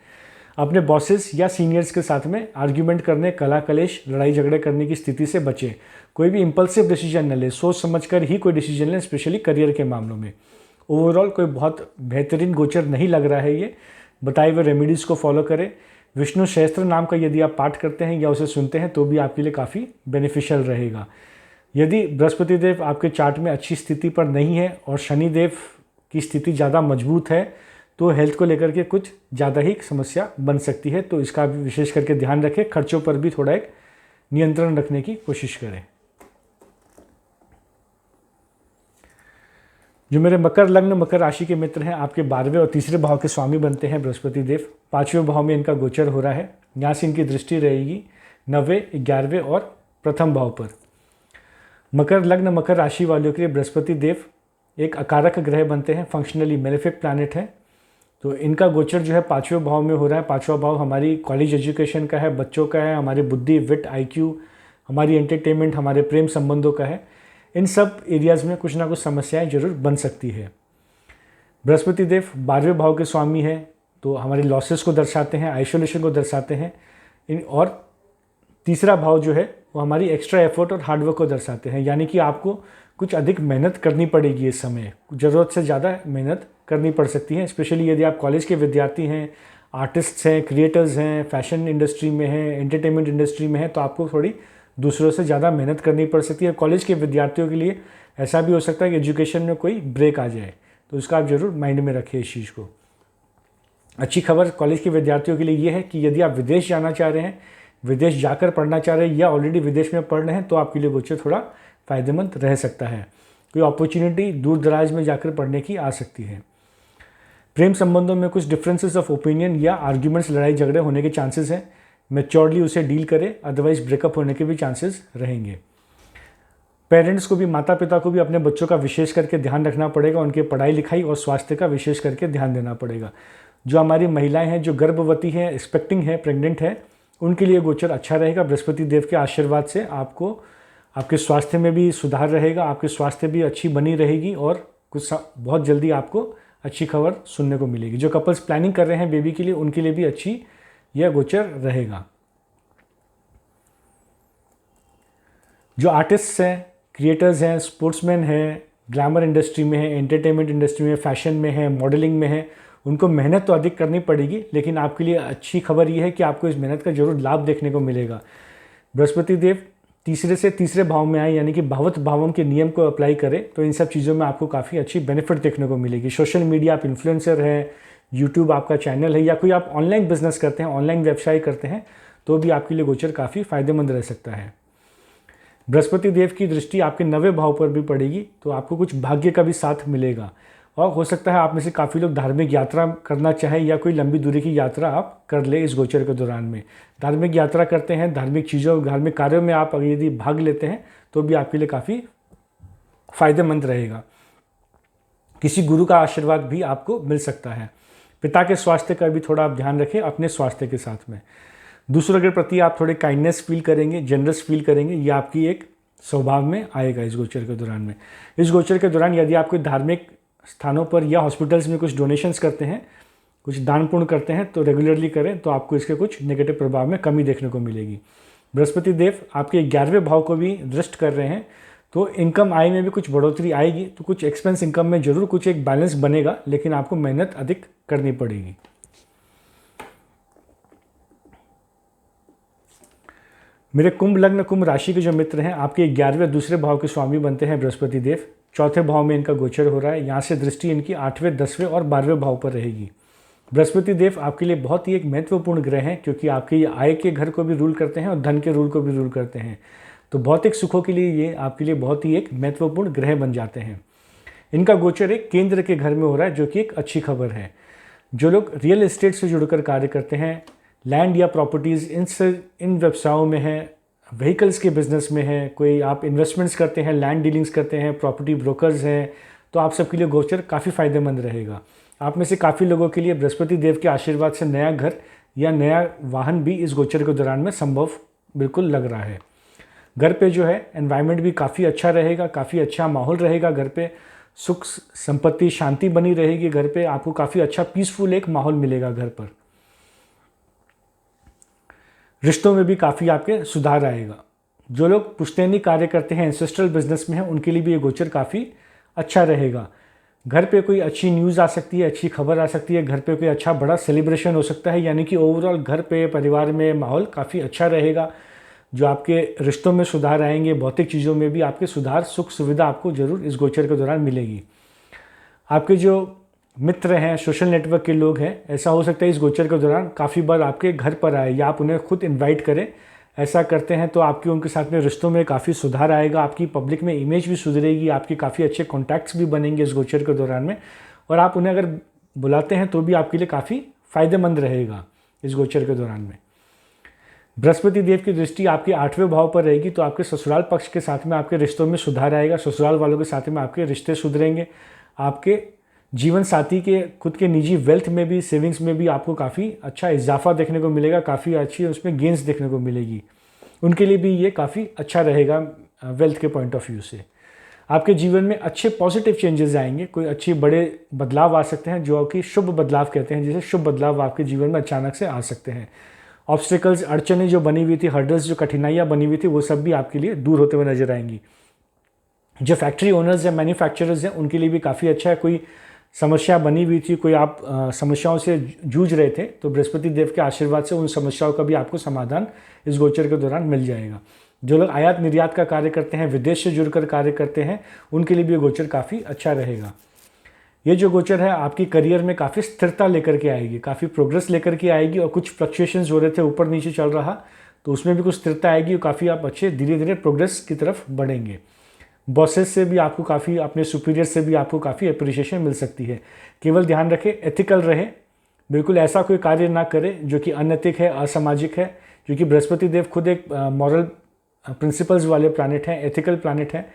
अपने बॉसेस या सीनियर्स के साथ में आर्ग्यूमेंट करने, कला कलेश, लड़ाई झगड़े करने की स्थिति से बचें। कोई भी इम्पल्सिव डिसीजन न ले, सोच समझकर ही कोई डिसीजन लें, स्पेशली करियर के मामलों में। ओवरऑल कोई बहुत बेहतरीन गोचर नहीं लग रहा है ये। बताए हुए रेमेडीज़ को फॉलो करें। विष्णु सहस्त्र नाम का यदि आप पाठ करते हैं या उसे सुनते हैं तो भी आपके लिए काफ़ी बेनिफिशियल रहेगा। यदि बृहस्पति देव आपके चार्ट में अच्छी स्थिति पर नहीं है और शनि देव की स्थिति ज़्यादा मजबूत है, तो हेल्थ को लेकर के कुछ ज़्यादा ही समस्या बन सकती है, तो इसका भी विशेष करके ध्यान रखें। खर्चों पर भी थोड़ा एक नियंत्रण रखने की कोशिश करें। जो मेरे मकर लग्न मकर राशि के मित्र हैं, आपके 12वें और तीसरे भाव के स्वामी बनते हैं बृहस्पति देव। 5वें भाव में इनका गोचर हो रहा है, यहाँ से इनकी दृष्टि रहेगी 9वें, 11वें और प्रथम भाव पर। मकर लग्न मकर राशि वालों के लिए बृहस्पति देव एक अकारक ग्रह बनते हैं, फंक्शनली मेलेफिक प्लैनेट है। तो इनका गोचर जो है 5वें भाव में हो रहा है। 5वां भाव हमारी कॉलेज एजुकेशन का है, बच्चों का है, हमारी बुद्धि, विट, IQ, हमारी एंटरटेनमेंट, हमारे प्रेम संबंधों का है। इन सब एरियाज़ में कुछ ना कुछ समस्याएं जरूर बन सकती है। बृहस्पति देव 12वें भाव के स्वामी हैं, तो हमारे लॉसेस को दर्शाते हैं, आइसोलेशन को दर्शाते हैं। और तीसरा भाव जो है वो हमारी एक्स्ट्रा एफर्ट और हार्डवर्क को दर्शाते हैं, यानी कि आपको कुछ अधिक मेहनत करनी पड़ेगी इस समय, ज़रूरत से ज़्यादा मेहनत करनी पड़ सकती है। स्पेशली यदि आप कॉलेज के विद्यार्थी हैं, आर्टिस्ट्स हैं, क्रिएटर्स हैं, फैशन इंडस्ट्री में हैं, एंटरटेनमेंट इंडस्ट्री में हैं, तो आपको थोड़ी दूसरों से ज़्यादा मेहनत करनी पड़ सकती है। कॉलेज के विद्यार्थियों के लिए ऐसा भी हो सकता है कि एजुकेशन में कोई ब्रेक आ जाए, तो इसका आप जरूर माइंड में रखें इस चीज़ को। अच्छी खबर कॉलेज के विद्यार्थियों के लिए ये है कि यदि आप विदेश जाना चाह रहे हैं, विदेश जाकर पढ़ना चाह रहे हैं या ऑलरेडी विदेश में पढ़ रहे हैं, तो आपके लिए गोचर थोड़ा फ़ायदेमंद रह सकता है। कोई अपॉर्चुनिटी दूर दराज में जाकर पढ़ने की आ सकती है। प्रेम संबंधों में कुछ डिफरेंसेस ऑफ ओपिनियन या आर्ग्यूमेंट्स, लड़ाई झगड़े होने के चांसेस हैं। मैच्योरली उसे डील करें, अदरवाइज ब्रेकअप होने के भी चांसेस रहेंगे। पेरेंट्स को भी, माता पिता को भी अपने बच्चों का विशेष करके ध्यान रखना पड़ेगा, उनके पढ़ाई लिखाई और स्वास्थ्य का विशेष करके ध्यान देना पड़ेगा। जो हमारी महिलाएं हैं, जो गर्भवती हैं, एक्सपेक्टिंग है, प्रेग्नेंट है, उनके लिए गोचर अच्छा रहेगा। बृहस्पति देव के आशीर्वाद से आपको आपके स्वास्थ्य में भी सुधार रहेगा, आपकी स्वास्थ्य भी अच्छी बनी रहेगी और बहुत जल्दी आपको अच्छी खबर सुनने को मिलेगी। जो कपल्स प्लानिंग कर रहे हैं बेबी के लिए, उनके लिए भी अच्छी यह गोचर रहेगा। जो आर्टिस्ट्स हैं, क्रिएटर्स हैं, स्पोर्ट्समैन हैं, ग्लैमर इंडस्ट्री में है, एंटरटेनमेंट इंडस्ट्री में, फैशन में है, मॉडलिंग में है, उनको मेहनत तो अधिक करनी पड़ेगी, लेकिन आपके लिए अच्छी खबर यह है कि आपको इस मेहनत का जरूर लाभ देखने को मिलेगा। बृहस्पति देव तीसरे से तीसरे भाव में आए, यानी कि भावत भावम के नियम को अप्लाई करें, तो इन सब चीज़ों में आपको काफ़ी अच्छी बेनिफिट देखने को मिलेगी। सोशल मीडिया, आप इन्फ्लुएंसर हैं, यूट्यूब आपका चैनल है, या कोई आप ऑनलाइन बिजनेस करते हैं, ऑनलाइन व्यवसाय करते हैं, तो भी आपके लिए गोचर काफ़ी फायदेमंद रह सकता है। बृहस्पति देव की दृष्टि आपके 9वें भाव पर भी पड़ेगी, तो आपको कुछ भाग्य का भी साथ मिलेगा। और हो सकता है आप में से काफ़ी लोग धार्मिक यात्रा करना चाहें या कोई लंबी दूरी की यात्रा आप कर ले इस गोचर के दौरान में। धार्मिक यात्रा करते हैं, धार्मिक चीज़ों, धार्मिक कार्यों में आप यदि भाग लेते हैं, तो भी आपके लिए काफ़ी फायदेमंद रहेगा। किसी गुरु का आशीर्वाद भी आपको मिल सकता है। पिता के स्वास्थ्य का भी थोड़ा आप ध्यान रखें अपने स्वास्थ्य के साथ में। दूसरों के प्रति आप थोड़े काइंडनेस फील करेंगे, जनरस फील करेंगे, ये आपकी एक स्वभाव में आएगा इस गोचर के दौरान में। इस गोचर के दौरान यदि आप कोई धार्मिक स्थानों पर या हॉस्पिटल्स में कुछ डोनेशंस करते हैं, कुछ दान पुण्य करते हैं, तो रेगुलरली करें, तो आपको इसके कुछ नेगेटिव प्रभाव में कमी देखने को मिलेगी। बृहस्पति देव आपके 11वें भाव को भी दृष्ट कर रहे हैं, तो इनकम आय में भी कुछ बढ़ोतरी आएगी। तो कुछ एक्सपेंस इनकम में जरूर कुछ एक बैलेंस बनेगा, लेकिन आपको मेहनत अधिक करनी पड़ेगी। मेरे कुंभ लग्न, कुंभ राशि के जो मित्र हैं, आपके 11वें दूसरे भाव के स्वामी बनते हैं बृहस्पति देव। 4थे भाव में इनका गोचर हो रहा है, यहाँ से दृष्टि इनकी 8वें, 10वें और 12वें भाव पर रहेगी। बृहस्पति देव आपके लिए बहुत ही एक महत्वपूर्ण ग्रह हैं, क्योंकि आपके ये आय के घर को भी रूल करते हैं और धन के रूल को भी रूल करते हैं। तो भौतिक सुखों के लिए ये आपके लिए बहुत ही एक महत्वपूर्ण ग्रह बन जाते हैं। इनका गोचर एक केंद्र के घर में हो रहा है, जो कि एक अच्छी खबर है। जो लोग रियल एस्टेट से जुड़कर कार्य करते हैं, लैंड या प्रॉपर्टीज़, इन व्यवसायों में हैं, व्हीकल्स के बिजनेस में है, कोई आप इन्वेस्टमेंट्स करते हैं, लैंड डीलिंग्स करते हैं, प्रॉपर्टी ब्रोकर्स हैं, तो आप सबके लिए गोचर काफ़ी फायदेमंद रहेगा। आप में से काफ़ी लोगों के लिए बृहस्पति देव के आशीर्वाद से नया घर या नया वाहन भी इस गोचर के दौरान में संभव बिल्कुल लग रहा है। घर पे जो है एनवायरनमेंट भी काफ़ी अच्छा रहेगा, काफ़ी अच्छा माहौल रहेगा। घर पे सुख संपत्ति शांति बनी रहेगी। घर पे आपको काफ़ी अच्छा पीसफुल एक माहौल मिलेगा घर पर। रिश्तों में भी काफ़ी आपके सुधार आएगा। जो लोग पुश्तैनी कार्य करते हैं, एंसेस्ट्रल बिजनेस में हैं, उनके लिए भी ये गोचर काफ़ी अच्छा रहेगा। घर पे कोई अच्छी न्यूज़ आ सकती है, अच्छी खबर आ सकती है, घर पे कोई अच्छा बड़ा सेलिब्रेशन हो सकता है, यानी कि ओवरऑल घर पे परिवार में माहौल काफ़ी अच्छा रहेगा। जो आपके रिश्तों में सुधार आएंगे, भौतिक चीज़ों में भी आपके सुधार, सुख सुविधा आपको जरूर इस गोचर के दौरान मिलेगी। आपके जो मित्र हैं, सोशल नेटवर्क के लोग हैं, ऐसा हो सकता है इस गोचर के दौरान काफ़ी बार आपके घर पर आए या आप उन्हें खुद इनवाइट करें। ऐसा करते हैं तो आपके उनके साथ में रिश्तों में काफ़ी सुधार आएगा, आपकी पब्लिक में इमेज भी सुधरेगी, आपके काफ़ी अच्छे कॉन्टैक्ट्स भी बनेंगे इस गोचर के दौरान में। और आप उन्हें अगर बुलाते हैं तो भी आपके लिए काफ़ी फायदेमंद रहेगा इस गोचर के दौरान में। बृहस्पति देव की दृष्टि आपके 8वें भाव पर रहेगी, तो आपके ससुराल पक्ष के साथ में आपके रिश्तों में सुधार आएगा। ससुराल वालों के साथ में आपके रिश्ते सुधरेंगे। आपके जीवन साथी के खुद के निजी वेल्थ में भी, सेविंग्स में भी आपको काफ़ी अच्छा इजाफा देखने को मिलेगा, काफ़ी अच्छी उसमें गेंस देखने को मिलेगी। उनके लिए भी ये काफ़ी अच्छा रहेगा वेल्थ के पॉइंट ऑफ व्यू से। आपके जीवन में अच्छे पॉजिटिव चेंजेस आएंगे, कोई अच्छे बड़े बदलाव आ सकते हैं जो कि शुभ बदलाव कहते हैं, जैसे शुभ बदलाव आपके जीवन में अचानक से आ सकते हैं। ऑब्स्टिकल्स, अड़चनें जो बनी हुई थी, हर्डल्स जो कठिनाइयाँ बनी हुई थी, वो सब भी आपके लिए दूर होते हुए नजर आएंगी। जो फैक्ट्री ओनर्स या मैन्युफैक्चरर्स हैं उनके लिए भी काफ़ी अच्छा है। कोई समस्या बनी हुई थी, कोई आप समस्याओं से जूझ रहे थे, तो बृहस्पति देव के आशीर्वाद से उन समस्याओं का भी आपको समाधान इस गोचर के दौरान मिल जाएगा। जो लोग आयात निर्यात का कार्य करते हैं, विदेश से जुड़कर कार्य करते हैं, उनके लिए भी ये गोचर काफ़ी अच्छा रहेगा। ये जो गोचर है आपकी करियर में काफ़ी स्थिरता लेकर के आएगी, काफ़ी प्रोग्रेस लेकर के आएगी, और कुछ फ्लक्चुएशंस हो रहे थे, ऊपर नीचे चल रहा, तो उसमें भी कुछ स्थिरता आएगी और काफ़ी आप अच्छे धीरे धीरे प्रोग्रेस की तरफ बढ़ेंगे। बॉसेस से भी आपको काफ़ी, अपने सुपीरियर से भी आपको काफ़ी अप्रिशिएशन मिल सकती है। केवल ध्यान रखें, एथिकल रहे, बिल्कुल ऐसा कोई कार्य ना करें जो कि अनैतिक है, असामाजिक है, क्योंकि बृहस्पति देव खुद एक मॉरल प्रिंसिपल्स वाले प्लैनेट हैं, एथिकल प्लैनेट हैं।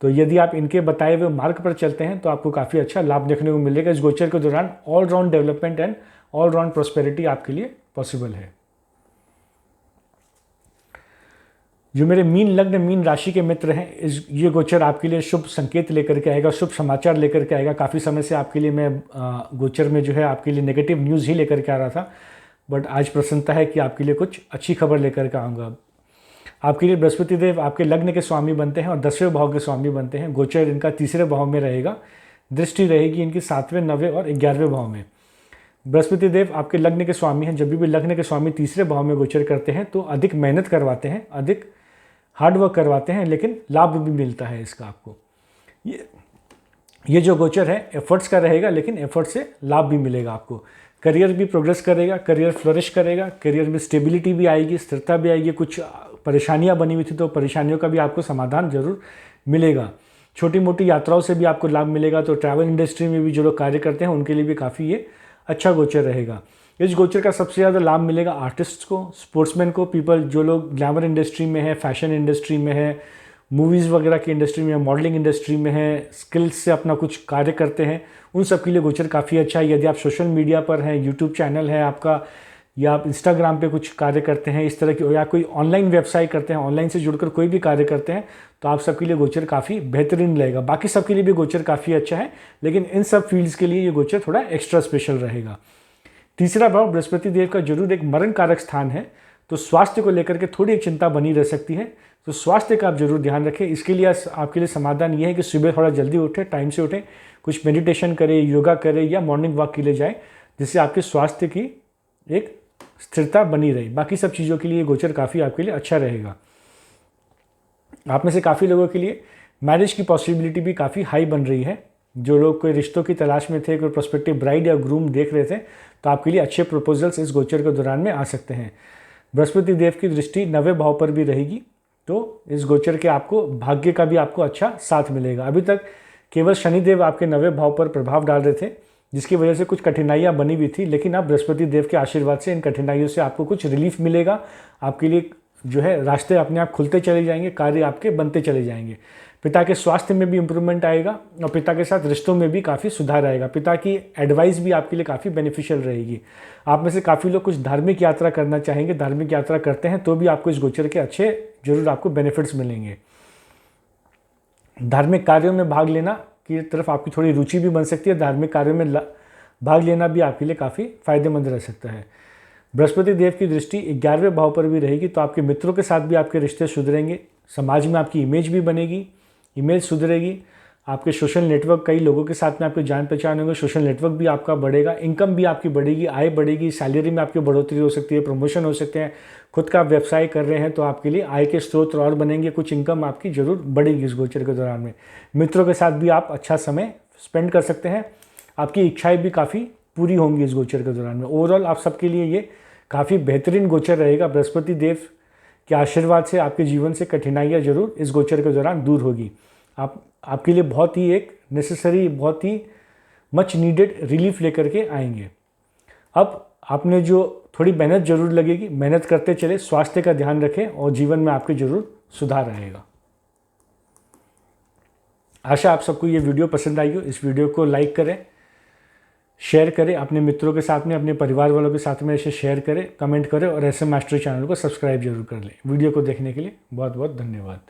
तो यदि आप इनके बताए हुए मार्ग पर चलते हैं तो आपको काफ़ी अच्छा लाभ देखने को मिलेगा। इस गोचर के दौरान all round development and all round prosperity आपके लिए पॉसिबल है। जो मेरे मीन लग्न, मीन राशि के मित्र हैं, ये गोचर आपके लिए शुभ संकेत लेकर के आएगा, शुभ समाचार लेकर के आएगा। काफ़ी समय से आपके लिए मैं गोचर में जो है आपके लिए नेगेटिव न्यूज़ ही लेकर के आ रहा था, बट आज प्रसन्नता है कि आपके लिए कुछ अच्छी खबर लेकर के आऊँगा। आपके लिए बृहस्पति देव आपके लग्न के स्वामी बनते हैं और 10वें भाव के स्वामी बनते हैं। गोचर इनका तीसरे भाव में रहेगा, दृष्टि रहेगी इनकी 7वें, 9वें और 11वें भाव में। बृहस्पति देव आपके लग्न के स्वामी हैं। जब भी लग्न के स्वामी तीसरे भाव में गोचर करते हैं तो अधिक मेहनत करवाते हैं, अधिक हार्डवर्क करवाते हैं, लेकिन लाभ भी मिलता है इसका आपको। ये जो गोचर है एफर्ट्स का रहेगा, लेकिन एफर्ट से लाभ भी मिलेगा आपको। करियर भी प्रोग्रेस करेगा, करियर फ्लरिश करेगा, करियर में स्टेबिलिटी भी आएगी, स्थिरता भी आएगी। कुछ परेशानियां बनी हुई थी तो परेशानियों का भी आपको समाधान जरूर मिलेगा। छोटी मोटी यात्राओं से भी आपको लाभ मिलेगा। तो ट्रैवल इंडस्ट्री में भी जो लोग कार्य करते हैं उनके लिए भी काफ़ी ये अच्छा गोचर रहेगा। इस गोचर का सबसे ज़्यादा लाभ मिलेगा आर्टिस्ट को, स्पोर्ट्समैन को, पीपल जो लोग ग्लैमर इंडस्ट्री में है, फैशन इंडस्ट्री में है, मूवीज़ वगैरह की इंडस्ट्री में है, मॉडलिंग इंडस्ट्री में है, स्किल्स से अपना कुछ कार्य करते हैं, उन सब के लिए गोचर काफ़ी अच्छा है। यदि आप सोशल मीडिया पर हैं, यूट्यूब चैनल है आपका, या आप इंस्टाग्राम पे कुछ कार्य करते हैं इस तरह की, या कोई ऑनलाइन व्यवसाय करते हैं, ऑनलाइन से जुड़कर कोई भी कार्य करते हैं, तो आप सबके लिए गोचर काफ़ी बेहतरीन रहेगा। बाकी सबके लिए भी गोचर काफ़ी अच्छा है, लेकिन इन सब फील्ड्स के लिए ये गोचर थोड़ा एक्स्ट्रा स्पेशल रहेगा। तीसरा भाव बृहस्पति देव का जरूर एक मरण कारक स्थान है, तो स्वास्थ्य को लेकर के थोड़ी एक चिंता बनी रह सकती है। तो स्वास्थ्य का आप जरूर ध्यान रखें। इसके लिए आपके लिए समाधान ये है कि सुबह थोड़ा जल्दी उठें, टाइम से उठें, कुछ मेडिटेशन करें, योगा करें या मॉर्निंग वॉक के लिए जाएं, जिससे आपके स्वास्थ्य की एक स्थिरता बनी रहे। बाकी सब चीज़ों के लिए गोचर काफ़ी आपके लिए अच्छा रहेगा। आप में से काफ़ी लोगों के लिए मैरिज की पॉसिबिलिटी भी काफ़ी हाई बन रही है। जो लोग कोई रिश्तों की तलाश में थे, कोई प्रोस्पेक्टिव ब्राइड या ग्रूम देख रहे थे, तो आपके लिए अच्छे प्रपोजल्स इस गोचर के दौरान में आ सकते हैं। बृहस्पति देव की दृष्टि 9वें भाव पर भी रहेगी, तो इस गोचर के आपको भाग्य का भी आपको अच्छा साथ मिलेगा। अभी तक केवल शनिदेव आपके 9वें भाव पर प्रभाव डाल रहे थे, जिसकी वजह से कुछ कठिनाइयाँ बनी हुई थी, लेकिन अब बृहस्पति देव के आशीर्वाद से इन कठिनाइयों से आपको कुछ रिलीफ मिलेगा। आपके लिए जो है रास्ते अपने आप खुलते चले जाएंगे, कार्य आपके बनते चले जाएंगे। पिता के स्वास्थ्य में भी इम्प्रूवमेंट आएगा और पिता के साथ रिश्तों में भी काफ़ी सुधार आएगा। पिता की एडवाइस भी आपके लिए काफ़ी बेनिफिशियल रहेगी। आप में से काफ़ी लोग कुछ धार्मिक यात्रा करना चाहेंगे, धार्मिक यात्रा करते हैं तो भी आपको इस गोचर के अच्छे जरूर आपको बेनिफिट्स मिलेंगे। धार्मिक कार्यों में भाग लेना की तरफ आपकी थोड़ी रुचि भी बन सकती है। धार्मिक कार्यों में भाग लेना भी आपके लिए काफ़ी फायदेमंद रह सकता है। बृहस्पति देव की दृष्टि 11वें भाव पर भी रहेगी, तो आपके मित्रों के साथ भी आपके रिश्ते सुधरेंगे, समाज में आपकी इमेज भी बनेगी, इमेज सुधरेगी। आपके सोशल नेटवर्क, कई लोगों के साथ में आपके जान पहचान होंगे, सोशल नेटवर्क भी आपका बढ़ेगा, इनकम भी आपकी बढ़ेगी, आय बढ़ेगी, सैलरी में आपकी बढ़ोतरी हो सकती है, प्रमोशन हो सकते हैं। खुद का व्यवसाय कर रहे हैं तो आपके लिए आय के स्रोत और बनेंगे, कुछ इनकम आपकी जरूर बढ़ेगी इस गोचर के दौरान में। मित्रों के साथ भी आप अच्छा समय स्पेंड कर सकते हैं, आपकी इच्छाएं भी काफ़ी पूरी होंगी इस गोचर के दौरान में। ओवरऑल आप सबके लिए ये काफ़ी बेहतरीन गोचर रहेगा। बृहस्पति देव के आशीर्वाद से आपके जीवन से कठिनाइयाँ जरूर इस गोचर के दौरान दूर होगी। आपके लिए बहुत ही एक नेसेसरी, बहुत ही मच नीडेड रिलीफ लेकर के आएंगे। अब आपने जो थोड़ी मेहनत जरूर लगेगी, मेहनत करते चले, स्वास्थ्य का ध्यान रखें और जीवन में आपके जरूर सुधार रहेगा। आशा आप सबको ये वीडियो पसंद आई हो। इस वीडियो को लाइक करें, शेयर करें अपने मित्रों के साथ में, अपने परिवार वालों के साथ में इसे शेयर करें, कमेंट करें और SM मास्टरी चैनल को सब्सक्राइब जरूर कर लें। वीडियो को देखने के लिए बहुत बहुत धन्यवाद।